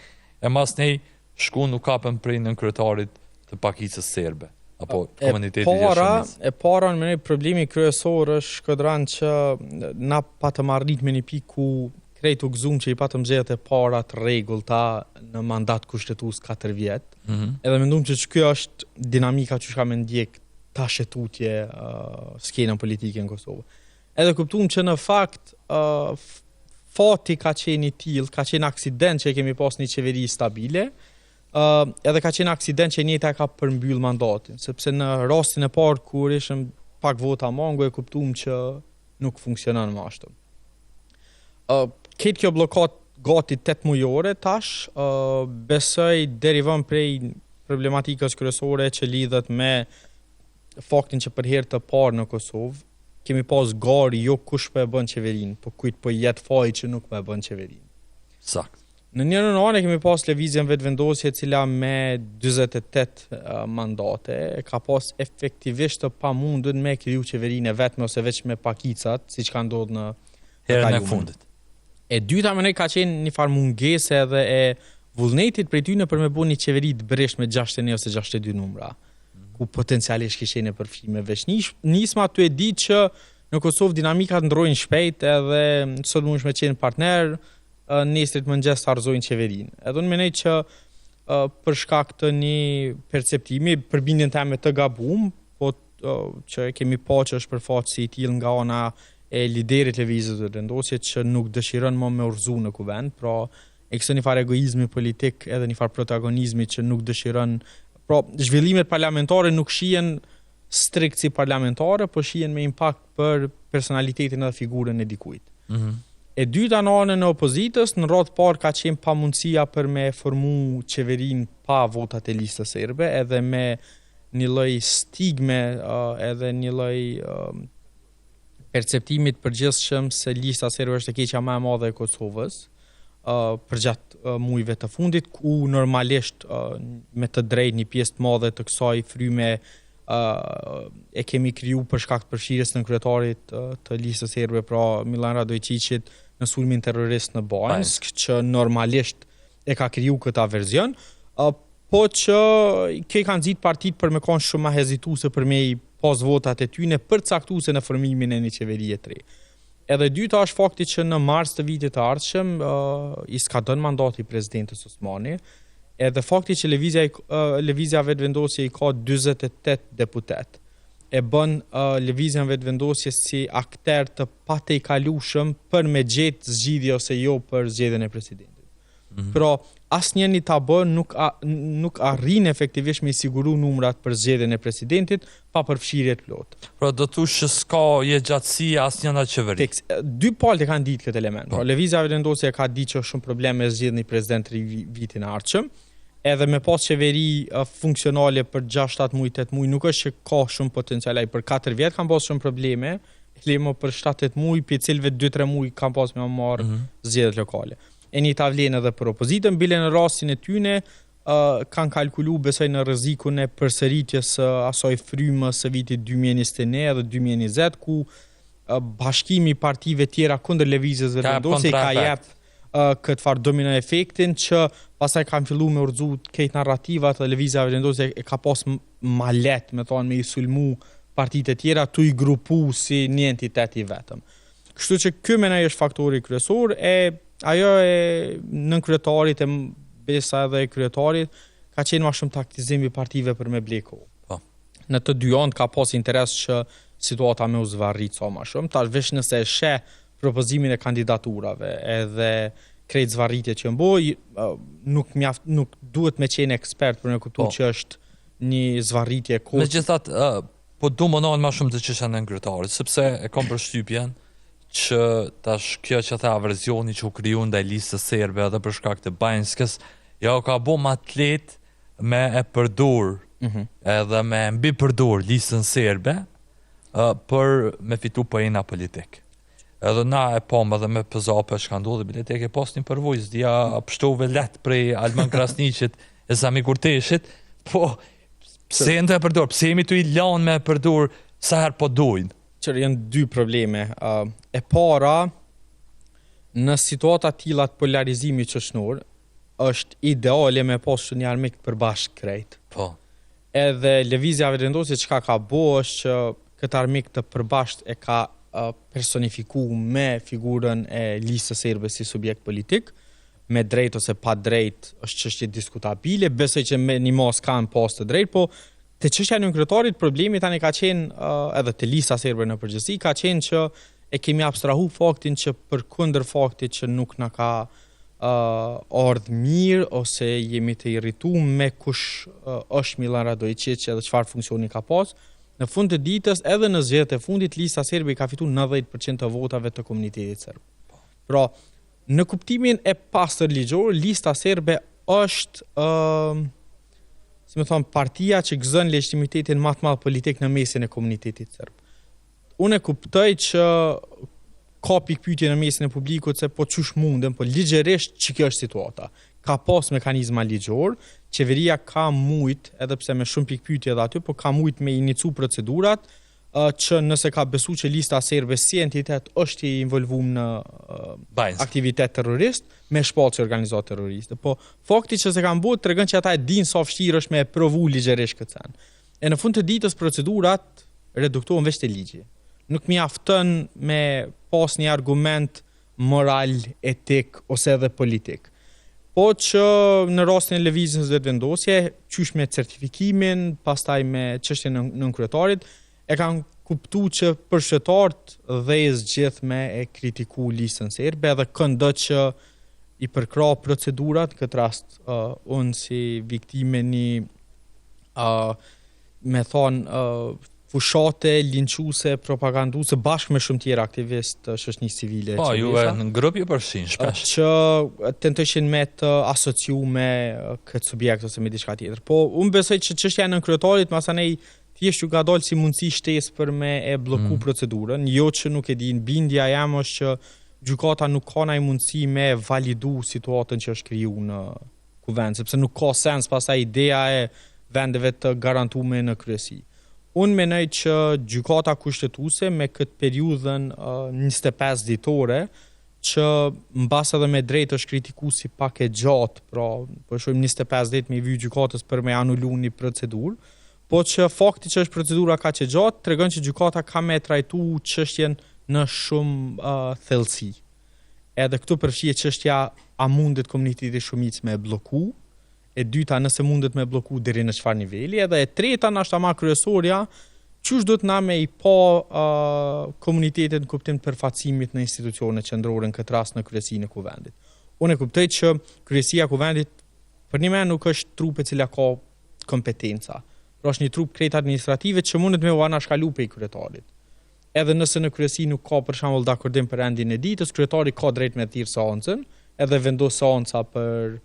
e masnej shku nuk kapën prej nën kryetarit të pakicës serbe apo komunitetit jashtë. E para në mënyrë problemi kryesor është shkodran që na patëm arrit me një pikë ku krejt u gëzum që i patëm gjetë e parat rregullta në mandat kushtetues 4 vjet. Edhe mendum që kjo është dinamika që ka me ndjek tash e tutje skenën politike në Kosovë. Edhe kuptuam që në fakt fati ka qenë i tillë, ka qenë aksident që e kemi pas një qeveri stabile, edhe ka qenë aksident që njëta ka përmbyll mandatin, sepse në rastin e parë kur ishëm pak vota mangu e kuptuam që nuk funksionon më ashtu. Këtë kjo blokat gati 8 mujore tash, besoj derivon prej problematikës kryesore që lidhet me faktin që për herë të parë në Kosovë kemi pas gari jo kush po e bën qeverinë, po kujt po jetë faji që nuk po e bën qeverinë. Sakt. Në njërin anë kemi pas lëvizjen vetëvendosje e cila me 48 mandate ka pas efektivisht të pamundur me kriju qeverinë e vetme ose veç me pakicat, siç ka ndodhur në herën e fundit. E dyta më ka qenë një farë mungesë edhe e vullnetit prej tyre për me bënë një qeveri të breshtë me 61 ose 62 numra, ku potencialisht kishin e përfshime veç nisma aty e ditë që në Kosovë dinamikat ndrojnë shpejt edhe sot mund me qenë partner, nesrit mëngjes të arzojnë qeverinë. Edhe unë menej që për shkak të një perceptimi, për bindjen time të gabum, po që kemi pa që është përfaqësi i tillë nga ana e liderit lëvizjes vetëvendosje që nuk dëshiron më me urzu në kuvend, pra ekse një farë egoizmi politik edhe një farë protagonizmi që nuk dëshiron, pra zhvillimet parlamentare nuk shihen strikt si parlamentare, po shihen me impakt për personalitetin dhe figurën e dikujt. E dyta në anën e opozitës, në radhë parë ka qenë pamundësia për me formu qeverinë pa votat e listës serbe, edhe me një lloj stigme edhe një lloj perceptimit përgjithshëm se lista serbe është e keqja më e madhe e Kosovës, përgjatë muajve të fundit, ku normalisht me të drejtë një pjesë të madhe të kësaj fryme e kemi kriju për shkak të përfshirjes në kryetarit të listës serbe, pra Milan Radojčićit në sulmin terrorist në Banjsk, që normalisht e ka kriju këtë averzion, po që ke kanë nxit partitë për me kanë shumë më hezituese për me i pas votat e tyne për caktuese në formimin e një qeverie të re. Edhe dyta është fakti që në mars të vitit të ardhshëm i skadon mandati presidentës Osmani, edhe fakti që lëvizja vetëvendosje i ka 48 deputet, e bën lëvizjen vetëvendosje si akter të patejkalueshëm për me gjetë zgjidhje ose jo për zgjedhjen e presidentit. Pra, asnjë një tabë nuk arrin efektivisht me i siguru numrat për zgjedhjen e presidentit pa përfshirje të plotë. Pra do të thosh që s'ka gjatësi asnjë nga qeveri. Dy palët e kanë ditë këtë element. Pra, lëvizja vetëvendosje ka ditë që është shumë probleme zgjedhni një president vitin e ardhshëm. Edhe me pas qeveri funksionale për 6-7 muaj, 8 muaj, nuk është që ka shumë potencial, ai për 4 vjet kanë pas shumë probleme, lemo për 7-8 muaj, për cilëve 2-3 muaj kanë pas me marrë zgjedhjet lokale. E një tavlen edhe për opozitën, bile në rastin e tyne, kanë kalkulu besoj në rrezikun e përsëritjes asaj frymës së vitit 2021 edhe 2020, ku bashkimi partive tjera kundër lëvizjes vetëvendosje ka jep këtë farë domino efektin që pastaj kanë fillu me urxu këtë narrativat dhe lëvizja vetëvendosje e ka pas ma let me thonë me i sulmu partitë e tjera tu i grupu si një entitet i vetëm. Kështu që ky menaj është faktori kryesor, ajo e nën kryetarit e besa edhe e kryetarit ka qenë ma shumë taktizim i partive për me bleko. Në të dy anë ka pas interes që situata me u zvarrit sa ma shumë, tash veç nëse e sheh propozimin e kandidaturave edhe krejt zvarritje që mboj, nuk duhet me qenë ekspert për me kuptu që është një zvarritje kohë. Megjithatë, po du më nënë ma shumë të qështën në kryetarit, sepse e kom përshtypjen që tash kjo që tha averzioni që u kriju ndaj listës serbe edhe për shkak të Banjskës, ja u ka bo ma të letë me e përdur edhe me mbi përdur listën serbe për me fitu pojena politik. Edhe na e pom edhe me pëzape që ka ndodhë bileteke pas një përvojës, dhja pështove let prej Alban Krasniqit e Sami Kurteshit, po pse në të e përdur, pse jemi të i lanë me përdur sa her po dojnë? Qërë janë dy probleme. E para, në situata tilla të polarizimi qëshnor, është ideale me pas që një armik përbashkë krejt. Po. Edhe lëvizja vendosje çka ka bo është që këtë armik të përbashkët e ka personifiku me figurën e listës serbe si subjekt politik, me drejt ose pa drejt është çështje diskutabile, besoj që me një mos kanë pas të drejt, po te çështja e kretarit problemi tani ka qenë edhe te lista serbe në përgjithësi, ka qenë që e kemi abstrahu faktin që përkundër faktit që nuk na ka ardhë mirë ose jemi të irrituar me kush është Milan Radojičić edhe çfarë funksioni ka pas. Në fund të ditës, edhe në zgjedhjet e fundit, lista serbe i ka fituar 90% të votave të komunitetit serb. Pra, në kuptimin e pastër ligjor, lista serbe është si më thon, partia që gëzon legitimitetin më të madh politik në mesin e komunitetit serb. Unë e kuptoj që ka pikpyetje në mesin e publikut se po çush mundem, po ligjërisht që kjo është situata. Ka pas mekanizma ligjor, qeveria ka mujt, edhe pse me shumë pikpyetje edhe aty, po ka mujt me inicu procedurat që nëse ka besu që lista serbe si entitet është i involvuar në aktivitet terrorist, me shpallje organizata terroriste. Po fakti që se kanë bërë tregon që ata e dinë sa vështirë është me provu ligjërisht këtë sen. E në fund të ditës procedurat reduktohen veç te ligji. Nuk mjafton me pas një argument moral, etik ose edhe politik. Po që në rastin e lëvizjes së vendosje, qysh me certifikimin, pastaj me çështjen e nënkryetarit, e kanë kuptuar që përshëtarët dhe e zgjidh me e kritiku listën serbe edhe këndo që i përkra procedurat, këtë rast unë si viktime një me thonë fushate, linçuese, propaganduese bashkë me shumë tjerë aktivistë shoqërisë civile. Po, ju në grup ju përfshin shpesh. Që tentojnë me të asociu me këtë subjekt ose me diçka tjetër. Po, unë besoj që çështja e nënkryetarit masanej thjesht ju ka dalë si mundësi shtesë për me e bloku procedurën, jo që nuk e din, bindja jam është që gjykata nuk ka ndonjë mundësi me validu situatën që është kriju në kuvend, sepse nuk ka sens pastaj ideja e vendeve të garantuara në kryesi. Unë menoj që gjykata kushtetuese me këtë periudhën 25 ditore, që mbas edhe me drejt është kritiku si pak e gjatë, pra po shohim 25 ditë me vy gjykatës për me anulu një procedurë, po që fakti që është procedura kaq e gjatë tregon që gjykata ka me trajtu çështjen në shumë thellësi. Edhe këtu përfshihet çështja a mundet komuniteti shumicë me bloku, e dyta nëse mundet me bloku deri në çfarë niveli, edhe e treta nashta më kryesorja, çush do të na me i pa komunitetin në kuptim të përfaqësimit në institucione qendrore, në këtë rast në kryesinë e kuvendit. Unë e kuptoj që kryesia e kuvendit për një nuk është trup e cila ka kompetenca. Pra është një trup krejt administrative që mundet me u anashkalu prej kryetarit. Edhe nëse në kryesi nuk ka për shembull dakordim për rendin e ditës, kryetari ka drejt me thirr seancën, edhe vendos seanca për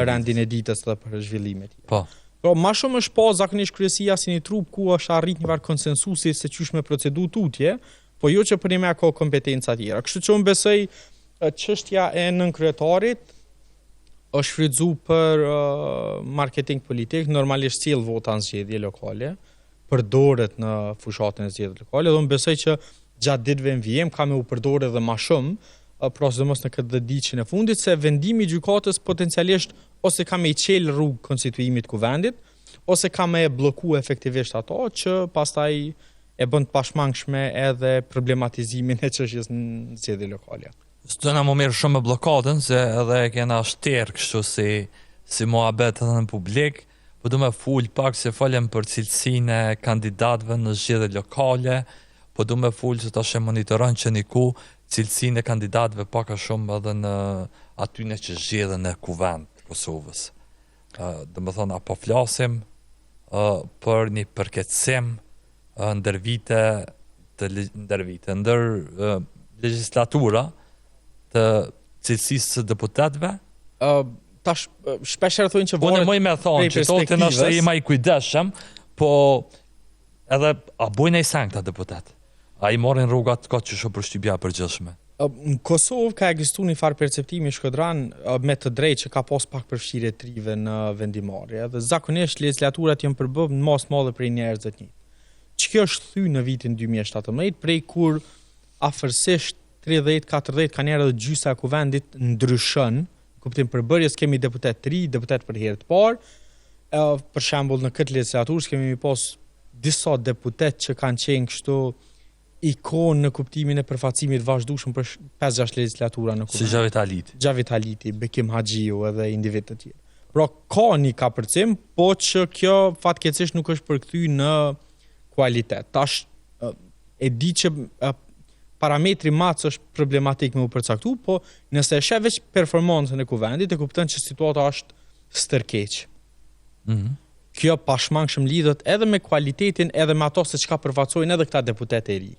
rendin e ditës dhe për zhvillimet. Po. Por më shumë është pa zakonisht kryesia si një trup ku është arrit një farë konsensusi se çysh me procedu tutje, po jo që për një ka kompetenca tjera. Kështu që unë besoj çështja e nënkryetarit është frytzu për marketing politik, normalisht sjell vota në zgjedhje lokale, përdoret në fushatën e zgjedhjeve lokale, dhe unë besoj që gjatë ditëve në vijim ka me u përdorë edhe më shumë, pra sidomos në këtë dhjetëçin e fundit, se vendimi i gjykatës potencialisht ose ka me i qelë rrugë konstituimit kuvendit, ose ka me bloku efektivisht ato që pastaj e bën të pashmangshme edhe problematizimin e çështjes në zgjedhje lokale. S'dona më mirë shumë me blokadën, se edhe kena shterë kështu si muhabet edhe në publik, po du me full pak se folem për cilësinë e kandidatëve në zgjedhje lokale, po du me full se tash e monitoron që niku cilësinë e kandidatëve pak a shumë edhe në atyne që zgjedhen në kuvend të Kosovës. Do të thonë, apo flasim për një përkeqësim ndër legislatura të cilësisë së deputetëve? tash shpeshherë thonë që Unë moj me thonë që totë në është i ma i kujdeshëm, po edhe a bujnë e sen këta deputet? A i morin rrugat ka që shumë përshtypja përgjithshme? Në Kosovë ka ekzistuar një farë perceptimi Shkodran me të drejtë që ka pas pak përfshirje të rive në vendimarrje. Dhe zakonisht legislaturat janë përbërë në mas madhe prej njerëzve të njëjtë. Që kjo është thy në vitin 2017, prej kur afërsisht 30-40 ka njerë dhe gjysa e kuvendit ndryshën, kuptim përbërjes kemi deputet të ri, deputet për herë të parë, për shembull në këtë legislaturë kemi pas disa deputet që kanë qenë kështu ikonë në kuptimin e përfacimit vazhdueshëm për 5-6 legislatura në kuvend. Si Xhavit Haliti. Xhavit Haliti, Bekim Haxhiu edhe individ të tjerë. Pra ka një kapërcim, po që kjo fatkeqësisht nuk është përkthy në kualitet. Tash e di që parametri max është problematik me u përcaktu, po nëse e sheh veç performancën e kuvendit, e kupton që situata është stërkeq. Kjo pashmangshëm lidhet edhe me kualitetin, edhe me ato se çka përfaqësojnë edhe këta deputetë e ri.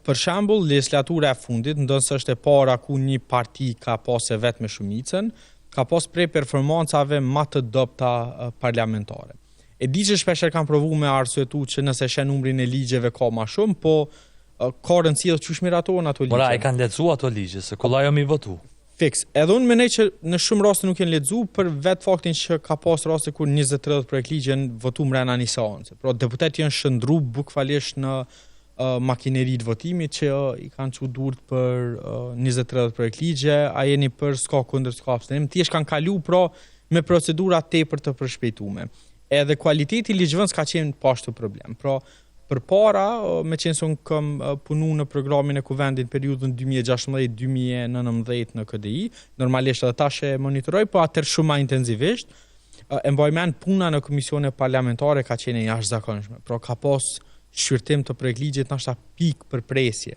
Për shembull, legislatura e fundit, ndonse është e para ku një parti ka pasë vetë me shumicën, ka pas prej performancave më të dobta parlamentare. E di që shpeshherë kanë provu me arsyetu që nëse shen numrin e ligjeve ka më shumë, po ka rëndësi edhe çush miratohen ato ligje. Ora, e kanë lexuar ato ligje, se kolla jo mi votu. Fiks. Edhe unë mendoj që në shumë raste nuk janë lexuar për vetë faktin që ka pas raste kur 20-30 projekt ligje janë votu mbrana një seance. Pra deputetët janë shndruar bukfalisht në makineritë votimit që i kanë çu durt për 20-30 projekt ligje, a jeni për s'ka kundër s'ka abstenim, thjesht kanë kalu pra me procedura tepër të përshpejtuara. Edhe kualiteti i ligjvënës ka qenë pashtu problem. Pra përpara, me qenë se unë kam punu në programin e kuvendit periudhën 2016-2019 në KDI, normalisht edhe tash e monitoroj, po atër shumë ma intenzivisht, e mbaj mend puna në komisione parlamentare ka qenë jashtëzakonshme. Pra ka pas shqyrtim të projekt ligjit nashta pik për presje.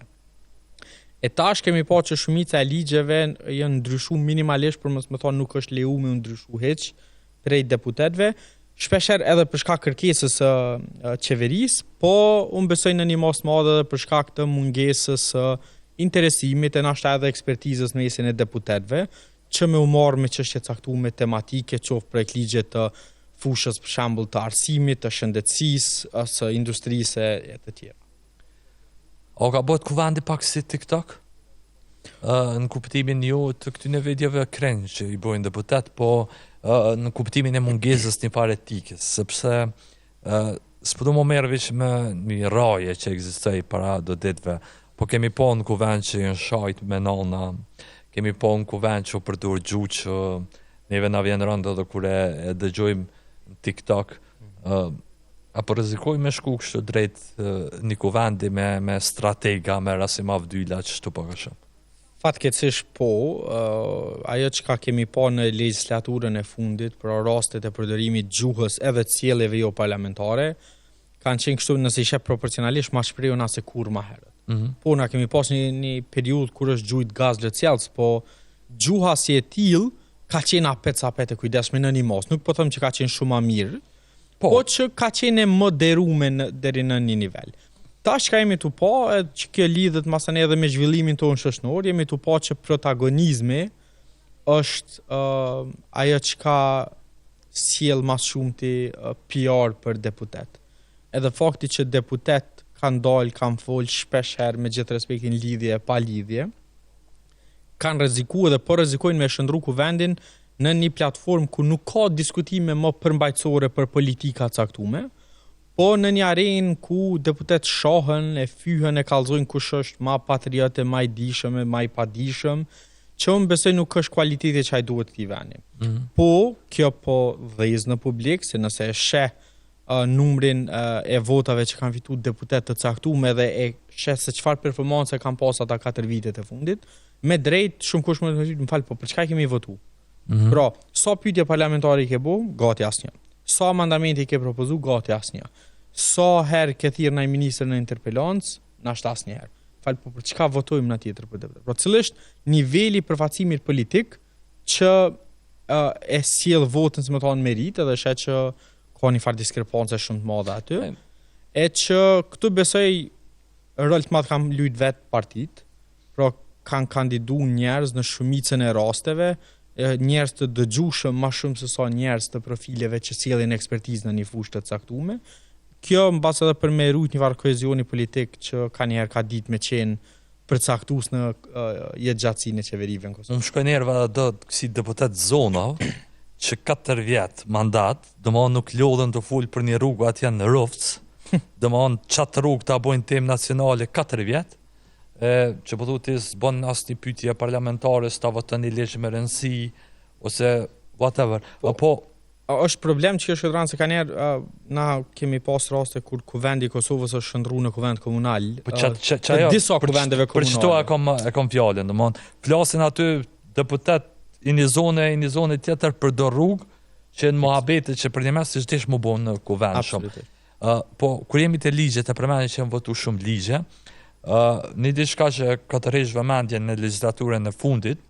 E tash kemi pa që shumica e ligjeve janë ndryshu minimalisht, për mos më thonë nuk është leju me ndryshu hiç prej deputetëve, shpeshherë edhe për shkak kërkesës së qeverisë, po unë besoj në një mas madhe edhe për shkak të mungesës së interesimit e nashta edhe ekspertizës në mesin e deputetëve, që me u marrë me çështje caktuara tematike, qoftë projekt ligje të fushës për shembull të arsimit, të shëndetësisë, së industrisë e të tjera. O ka bëhet kuvendi pak si TikTok? Në kuptimin jo të këtyne videove cringe që i bojnë deputet, po në kuptimin e mungesës një farë etikës, sepse s'po më merr veç me një raje që ekzistoi para do ditëve, po kemi po në kuvend që janë shajt me nana, kemi po në kuvend që përdur gjuhë që neve na vjen rënd edhe kur e dëgjojmë TikTok, apo rrezikojmë me shku kështu drejt një kuvendi me stratega, me Rasim Avdyla që shtu po kështu. Fatkeqësisht po, ajo që kemi pa në legislaturën e fundit, për rastet e përdorimit gjuhës edhe të sjelljeve jo parlamentare, kanë qenë kështu nëse i sheh proporcionalisht ma shprehu na se kur ma herët. Po na kemi pas një periudhë kur është gjujt gaz lëcjells, po gjuha si e tillë ka qenë apet e kujdesshme në një mos. Nuk po them që ka qenë shumë më mirë, po që ka qenë moderume deri në një nivel. Tash ka jemi të pa, që kjo lidhet masane edhe me zhvillimin tonë shoqëror, jemi të pa që protagonizmi është ajo që ka sjell mas shumti PR për deputet. Edhe fakti që deputet kanë dalë, kanë folë shpesh herë me gjithë respektin lidhje pa lidhje, kanë rrezikuar dhe po rrezikojnë me shndru kuvendin në një platformë ku nuk ka diskutime më përmbajtësore për politika caktuara, po në një arenë ku deputet shohen, e fyhen, e kallëzojnë kush është ma patriote, ma i dishëm, ma i padishëm, që unë besoj nuk është kualiteti që ai duhet këtij vendi. Po, kjo po dhezë në publik, se nëse e sheh numrin e votave që kanë fituar deputet të caktuar dhe e sheh se çfarë performance kanë pas ata 4 vitet e fundit, me drejt shumë kush mund të thotë, më fal, po për çka kemi votu? Pra, sa pyetje parlamentare i ke bu, gati asnjë. Sa mandamenti i ke propozu, gati asnjë. Sa herë ke thirrë ndaj ministrit në interpelancë, na shtas asnjëherë. Fal, po për çka votojmë na tjetër për deputet? Pra, cili është niveli i përfaqësimit politik që e sjell votën, si më thon, merit, edhe shet që ka një farë diskrepance shumë të madhe aty. E që këtu besoj rol të madh kanë luajt vetë partit, pra kanë kandiduar njerëz në shumicën e rasteve, njerëz të dëgjueshëm më shumë se sa njerëz të profileve që sjellin ekspertizë në një fushë të caktuar. Kjo mbas edhe për me rujt një farë kohezioni politik që ka njerë ka ditë me qenë përcaktues në jetë gjatësinë e qeverive në Kosovë. Më shkoj njerëve do si deputet zona që 4 vjet mandat, domethënë nuk lodhen të ful për një rrugë atje në Rufc, domethënë çat rrugë ta bojnë temë nacionale 4 vjet. Që po thotë s'bën asnjë pyetje parlamentare, s'ta voton një ligj me rëndësi ose whatever. Apo është problem që është shëndran se ka njerë na kemi pas raste kur kuvendi i Kosovës është shëndru në kuvend komunal. Disa kuvendeve komunale. Për çto e kam fjalën, domethënë flasin aty deputet i një zone tjetër për do rrugë që në mohabete që për një mes si shtesh më bon në kuvend shumë. Po kur jemi të ligjet e përmendin që janë votu shumë ligje, një diçka që ka të rresh vëmendje në legjislaturën e fundit,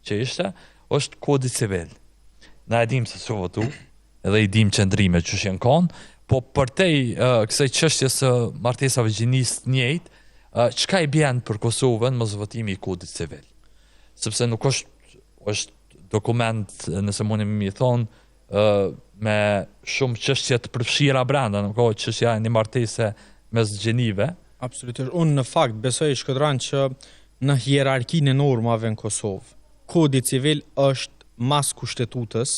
që ishte, është kodi civil. Na e dim se s'u votu, edhe i dim qëndrime që shenë kanë, po për te kësaj çështje së martesave gjinisë të njëjtë, çka i bjen për Kosovën mos votimi i kodit civil? Sepse nuk është dokument, nëse mundi mi thonë, me shumë çështje të përfshira brenda, nuk ka çështja e një martese mes gjinive. Absolutisht. Unë në fakt besoj shkëdran që në hierarkinë e normave në Kosovë, kodi civil është mas kushtetutës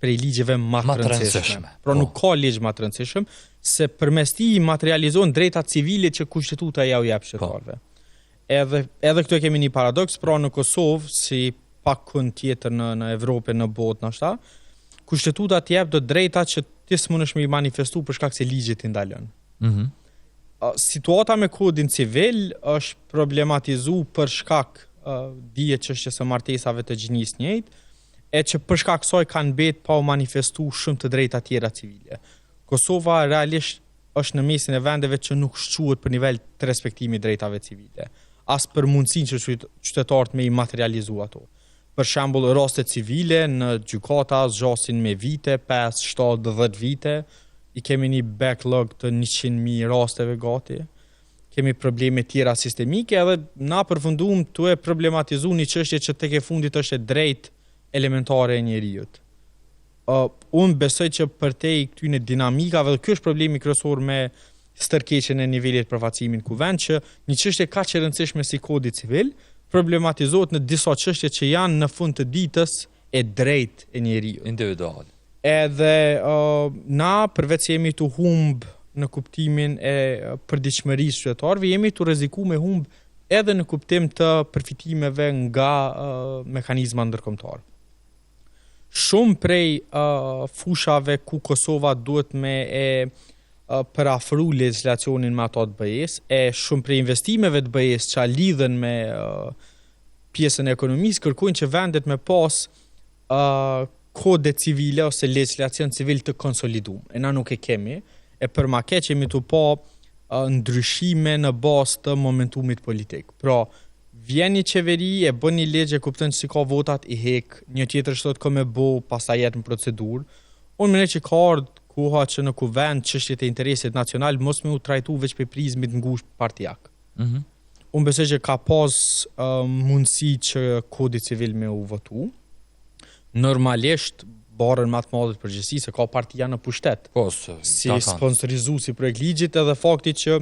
prej ligjeve më të rëndësishme. Pra nuk ka ligj më të rëndësishëm, se përmes tij materializohen drejtat civile që kushtetuta ja u jep shtetërorëve. Edhe këtu kemi një paradoks, pra në Kosovë, si pak kënd tjetër në Evropë, në botë ndoshta, kushtetuta të jep do drejta që ti s'mundesh me i manifestu për shkak se ligji t'i ndalon. Situata me kodin civil është problematizuar për shkak dihet çështjes së martesave të gjinisë njëjtë, e që për shkak kësaj kanë mbet pa u manifestu shumë të drejta tjera civile. Kosova realisht është në mesin e vendeve që nuk shquhet për nivel të respektimit drejtave civile, as për mundësinë që qytetarët me i materializu ato. Për shembull, raste civile në gjykata zgjasin me vite, 5, 7, 10 vite, i kemi një backlog të 100.000 rasteve gati. Kemi probleme tjera sistemike, edhe na përfunduam të e problematizu një çështje që tek e fundit është e drejtë elementare e njerijut. Unë besoj që për te i këtyne dinamikave, dhe kjo është problemi kryesor me stërkeqen e nivelit përfaqësimi në kuvend, që një çështje kaq e rëndësishme si kodi civil problematizohet në disa çështje që janë në fund të ditës e drejtë e njerijut. Individual. Edhe na përveç se jemi të humb në kuptimin e përditshmërisë qytetarëve, jemi të rreziku me humb edhe në kuptim të përfitimeve nga mekanizma ndërkombëtar. Shumë prej fushave ku Kosova duhet me përafru legjislacionin me ato të BE-s, e shumë prej investimeve të BE-s që lidhen me pjesën e ekonomisë, kërkojnë që vendet me pas kode civile ose legjislacion civil të konsoliduar. E na nuk e kemi, e për ma keq jemi të pa ndryshime në bazë të momentumit politik. Pra, vjen një qeveri, e bën një ligj, e kupton se si ka votat, i hek, një tjetër thotë ka me bë, pastaj jetë në procedurë. Unë mendoj që ka ardhur koha që në kuvend çështjet e interesit nacional mos me u trajtu veç për prizmit ngushtë partijak. Unë besoj që ka pas mundësi që kodi civil me u votu. Normalisht barën më të madhe të përgjegjësisë se ka partia në pushtet. Si sponsorizuesi projekt ligjit, edhe fakti që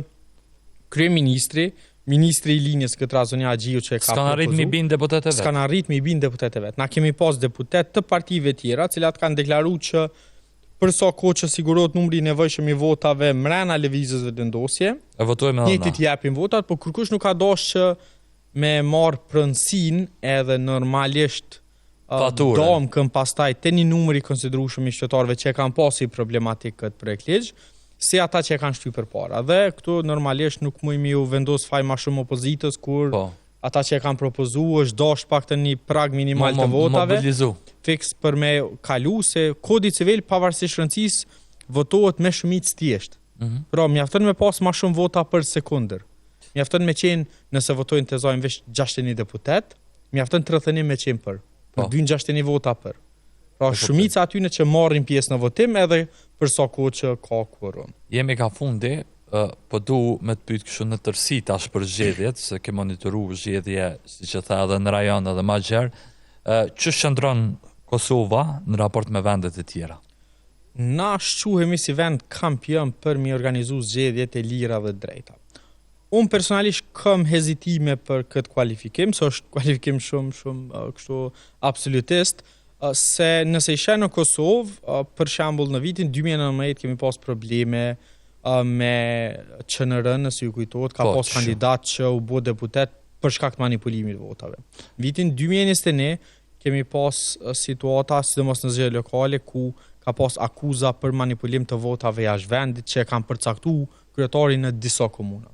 kryeministri, ministri i linjës këtë rast zonja Agjiu që e ka s'kan arrit mi bin deputetëve vet. S'kan arrit mi bin deputetëve vet. Na kemi pas deputet të partive tjera, cilat kanë deklaruar që për sa kohë që sigurohet numri i nevojshëm i votave mrena lëvizjes vendosje, e votojmë edhe ne. Ti japim votat, por kërkush nuk ka dashur që me marr pronësinë edhe normalisht dom këm pastaj te një numër i konsiderueshëm i qytetarëve që kanë pasi problematik këtë projekt ligj, si ata që e kanë shtyr përpara. Dhe këtu normalisht nuk mujmë ju vendos faj më shumë opozitës kur ata që e kanë propozuar është dash paktën një prag minimal të votave. Fiks për me kalu se kodi civil pavarësisht rëndësisë votohet me shumicë thjesht. Pra mjafton me pas më shumë vota për sekondër. Mjafton me qenë nëse votojnë të zojnë veç 61 deputet, mjafton 31 me qenë për. Për 261 vota për. Pra shumica atyne që marrin pjesë në votim edhe për sa kohë që ka kvorum. Jemi ka fundi, po du me të pyet kështu në tërësi tash për zgjedhjet, se ke monitoruar zgjedhje, siç e tha edhe në rajon edhe më gjerë, Që shëndron Kosova në raport me vendet e tjera? Na shquhemi si vend kampion për mi organizu zgjedhjet e lira dhe drejta. Unë personalisht kam hezitime për këtë kualifikim, se është kualifikim shumë kështu absolutist, se nëse ishe në Kosovë, për shembull në vitin 2019 kemi pas probleme me QNR-n, nëse ju kujtohet, ka pas kandidat që u bë deputet për shkak të manipulimit votave. Vitin 2021 kemi pas situata, sidomos në zgjedhje lokale, ku ka pas akuza për manipulim të votave jashtë vendit që e kanë përcaktuar kryetarin në disa komuna.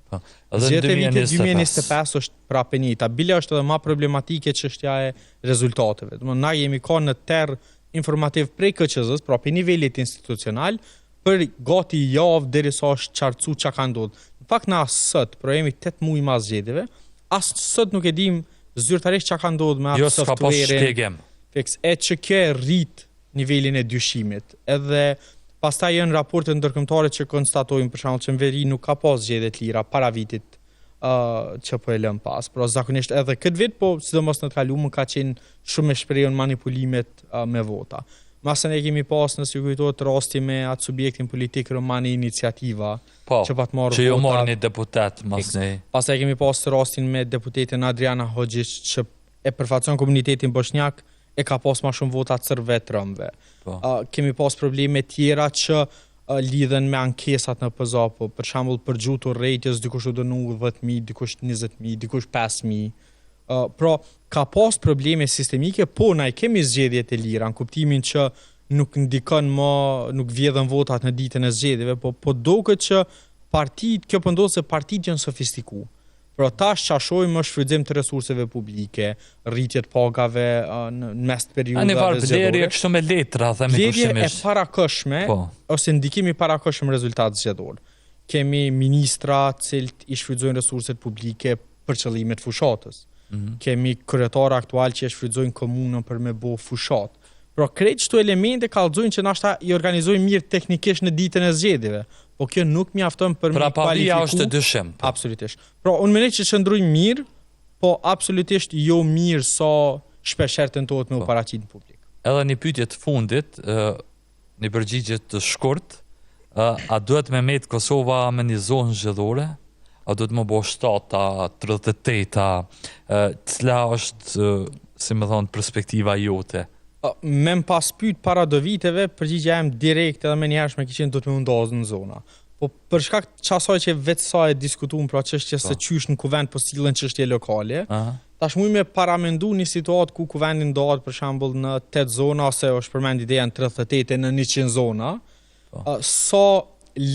Zgjedhja e vitit 2025 është prapë e njëjta. Bile është edhe më problematike çështja e rezultateve. Domthonë na jemi kanë në terr informativ prej KQZ-s, pra për nivelit institucional, për gati javë derisa është qartësu çka ka ndodhur. Në fakt na sot, pra jemi 8 muaj mas zgjedhjeve, as sot nuk e dim zyrtarisht çka ka ndodhur me atë software-in. E që ke rrit nivelin e dyshimit. Edhe pastaj janë raporte ndërkombëtare që konstatojnë për shembull që në veri nuk ka pas zgjedhje të lira para vitit që po e lëm pas. Pra zakonisht edhe këtë vit, po sidomos në të kaluar ka qenë shumë e shprehur manipulimet me vota. Masën e kemi pas nëse ju kujtohet rasti me atë subjektin politik Romani Iniciativa, që pat marrë që ju morën një deputet masne. Pastaj kemi pas rastin me deputetin Adriana Hoxhić që e përfaqëson komunitetin bosnjak, e ka pas ma shumë vota të sërve të rëmve. Kemi pas probleme tjera që lidhen me ankesat në PZAPO, për shembull për gjuhë urrejtjes, dikush u dënu 10.000, dikush 20.000, dikush 5.000. Pra, ka pas probleme sistemike, po na i kemi zgjedhjet e lira, në kuptimin që nuk ndikon më, nuk vjedhen votat në ditën e zgjedhjeve, po duket që partitë, kjo po ndodh se partitë janë sofistikuar. Pra tash çashojmë më shfrytëzim të resurseve publike, rritje të pagave në mes të periudhave zgjedhore. Vlerje kështu me letra, themi kushtemisht. Vlerje e parakoshme, ose ndikimi parakoshëm rezultat zgjedhor. Kemi ministra cilët i shfrytëzojnë resurset publike për qëllime të fushatës. Kemi kryetar aktual që e shfrytëzojnë komunën për me bo fushat. Pra krejt çto elemente kallëzojnë që nashta i organizojnë mirë teknikisht në ditën e zgjedhjeve, po kjo nuk mjafton për me kualifikuar. Është dyshim. Absolutisht. Pra unë mendoj që qëndrojmë mirë, po absolutisht jo mirë sa shpeshherë tentohet me u paraqitur në publik. Edhe një pyetje të fundit, një përgjigje të shkurt, a duhet me met Kosova me një zonë zgjedhore? A duhet më bo shtata, 38-a, cila është, si më thonë, perspektiva jote? Me më pas pyet para do viteve, përgjigja jam direkt edhe me njerësh me kishin do të më ndodhë në zona. Po për shkak çasaj që vetë sa e diskutuam pra çështje se qysh në kuvend po sillen çështje lokale, tash muj me paramendu një situatë ku kuvendi ndodhet për shembull në 8 zona ose është përmend ideja në 38 në 100 zona, sa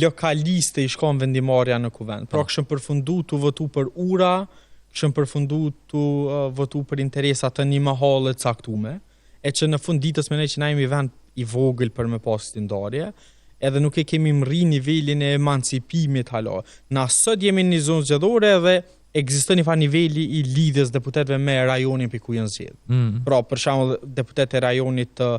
lokaliste i shkon vendimarrja në kuvend. Pra këshëm përfundu të votu për ura, këshëm përfundu të votu për interesa të një mahalle të caktume, e që në fund ditës me ne që na jemi vend i vogël për me pas ndarje, edhe nuk e kemi mri nivelin e emancipimit hala. Na sot jemi në një zonë zgjedhore edhe ekziston një farë niveli i lidhjes deputetëve me rajonin për ku janë zgjedhur. Pra për shembull deputetë e rajonit të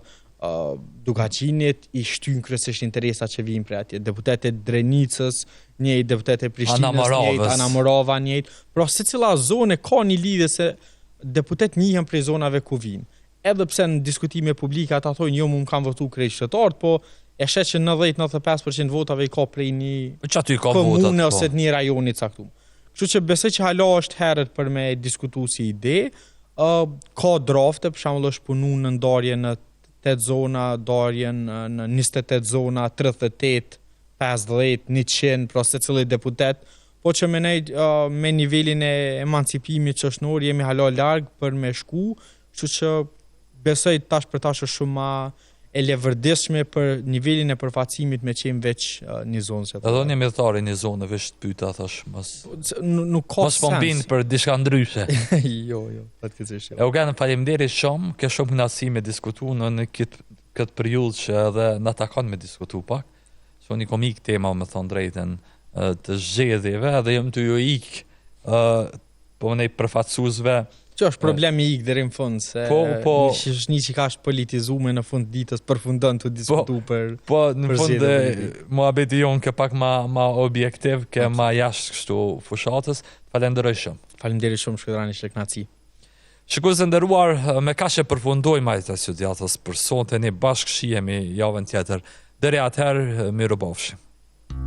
Dugaçinit i shtyn kryesisht interesat që vijnë prej atje. Deputetë e Drenicës, njëjtë deputetë e Prishtinës, njëjtë Anamorova, njëjtë. Pra secila zonë ka një lidhje se deputet njihen prej zonave ku vijnë. Edhe pse në diskutime publike ata thonë jo, më kanë votu krejt shtetarët, po e shet që 90-95% votave i ka prej një komune ose një rajoni caktuar. Kështu që besoj që hala është herët për me diskutu si ide. Ka drafte, për shembull është punu në ndarje në 8 zona, darjen në 28 zona, 38, 50, 100, pra secili deputet, po që me nivelin e emancipimit çështnor jemi hala larg për me shku, kështu që besoj tash për tash është shumë ma e levërdishme për nivelin e përfaqësimit me qenë veç një zonë që edhe një mirëtari një zonë veç të pyta thash nuk ka sens. Mos pëmbin për diçka ndryshe. Jo, fatkeqësisht. Eugen, faleminderit shumë, ke shumë kënaqësi me diskutu në këtë periudhë që edhe na takon me diskutu pak. So një komik tema me thon drejtën të zgjedhjeve dhe jam të ju ik po ne përfaqësuesve. Që është problemi ik deri në fund, se një që ka është politizume në fund ditës përfundon të diskutu për në fund muhabeti jonë ke pak ma objektiv, ke ma jashtë kështu fushatës. Falenderoj shumë. Faleminderit shumë, shkëdrani, kënaqësi. Shikues të nderuar, me kaq e përfundojmë Majtas së djathtës për sonte, ne bashkë shihemi javën tjetër. Deri atëherë, mirupafshim.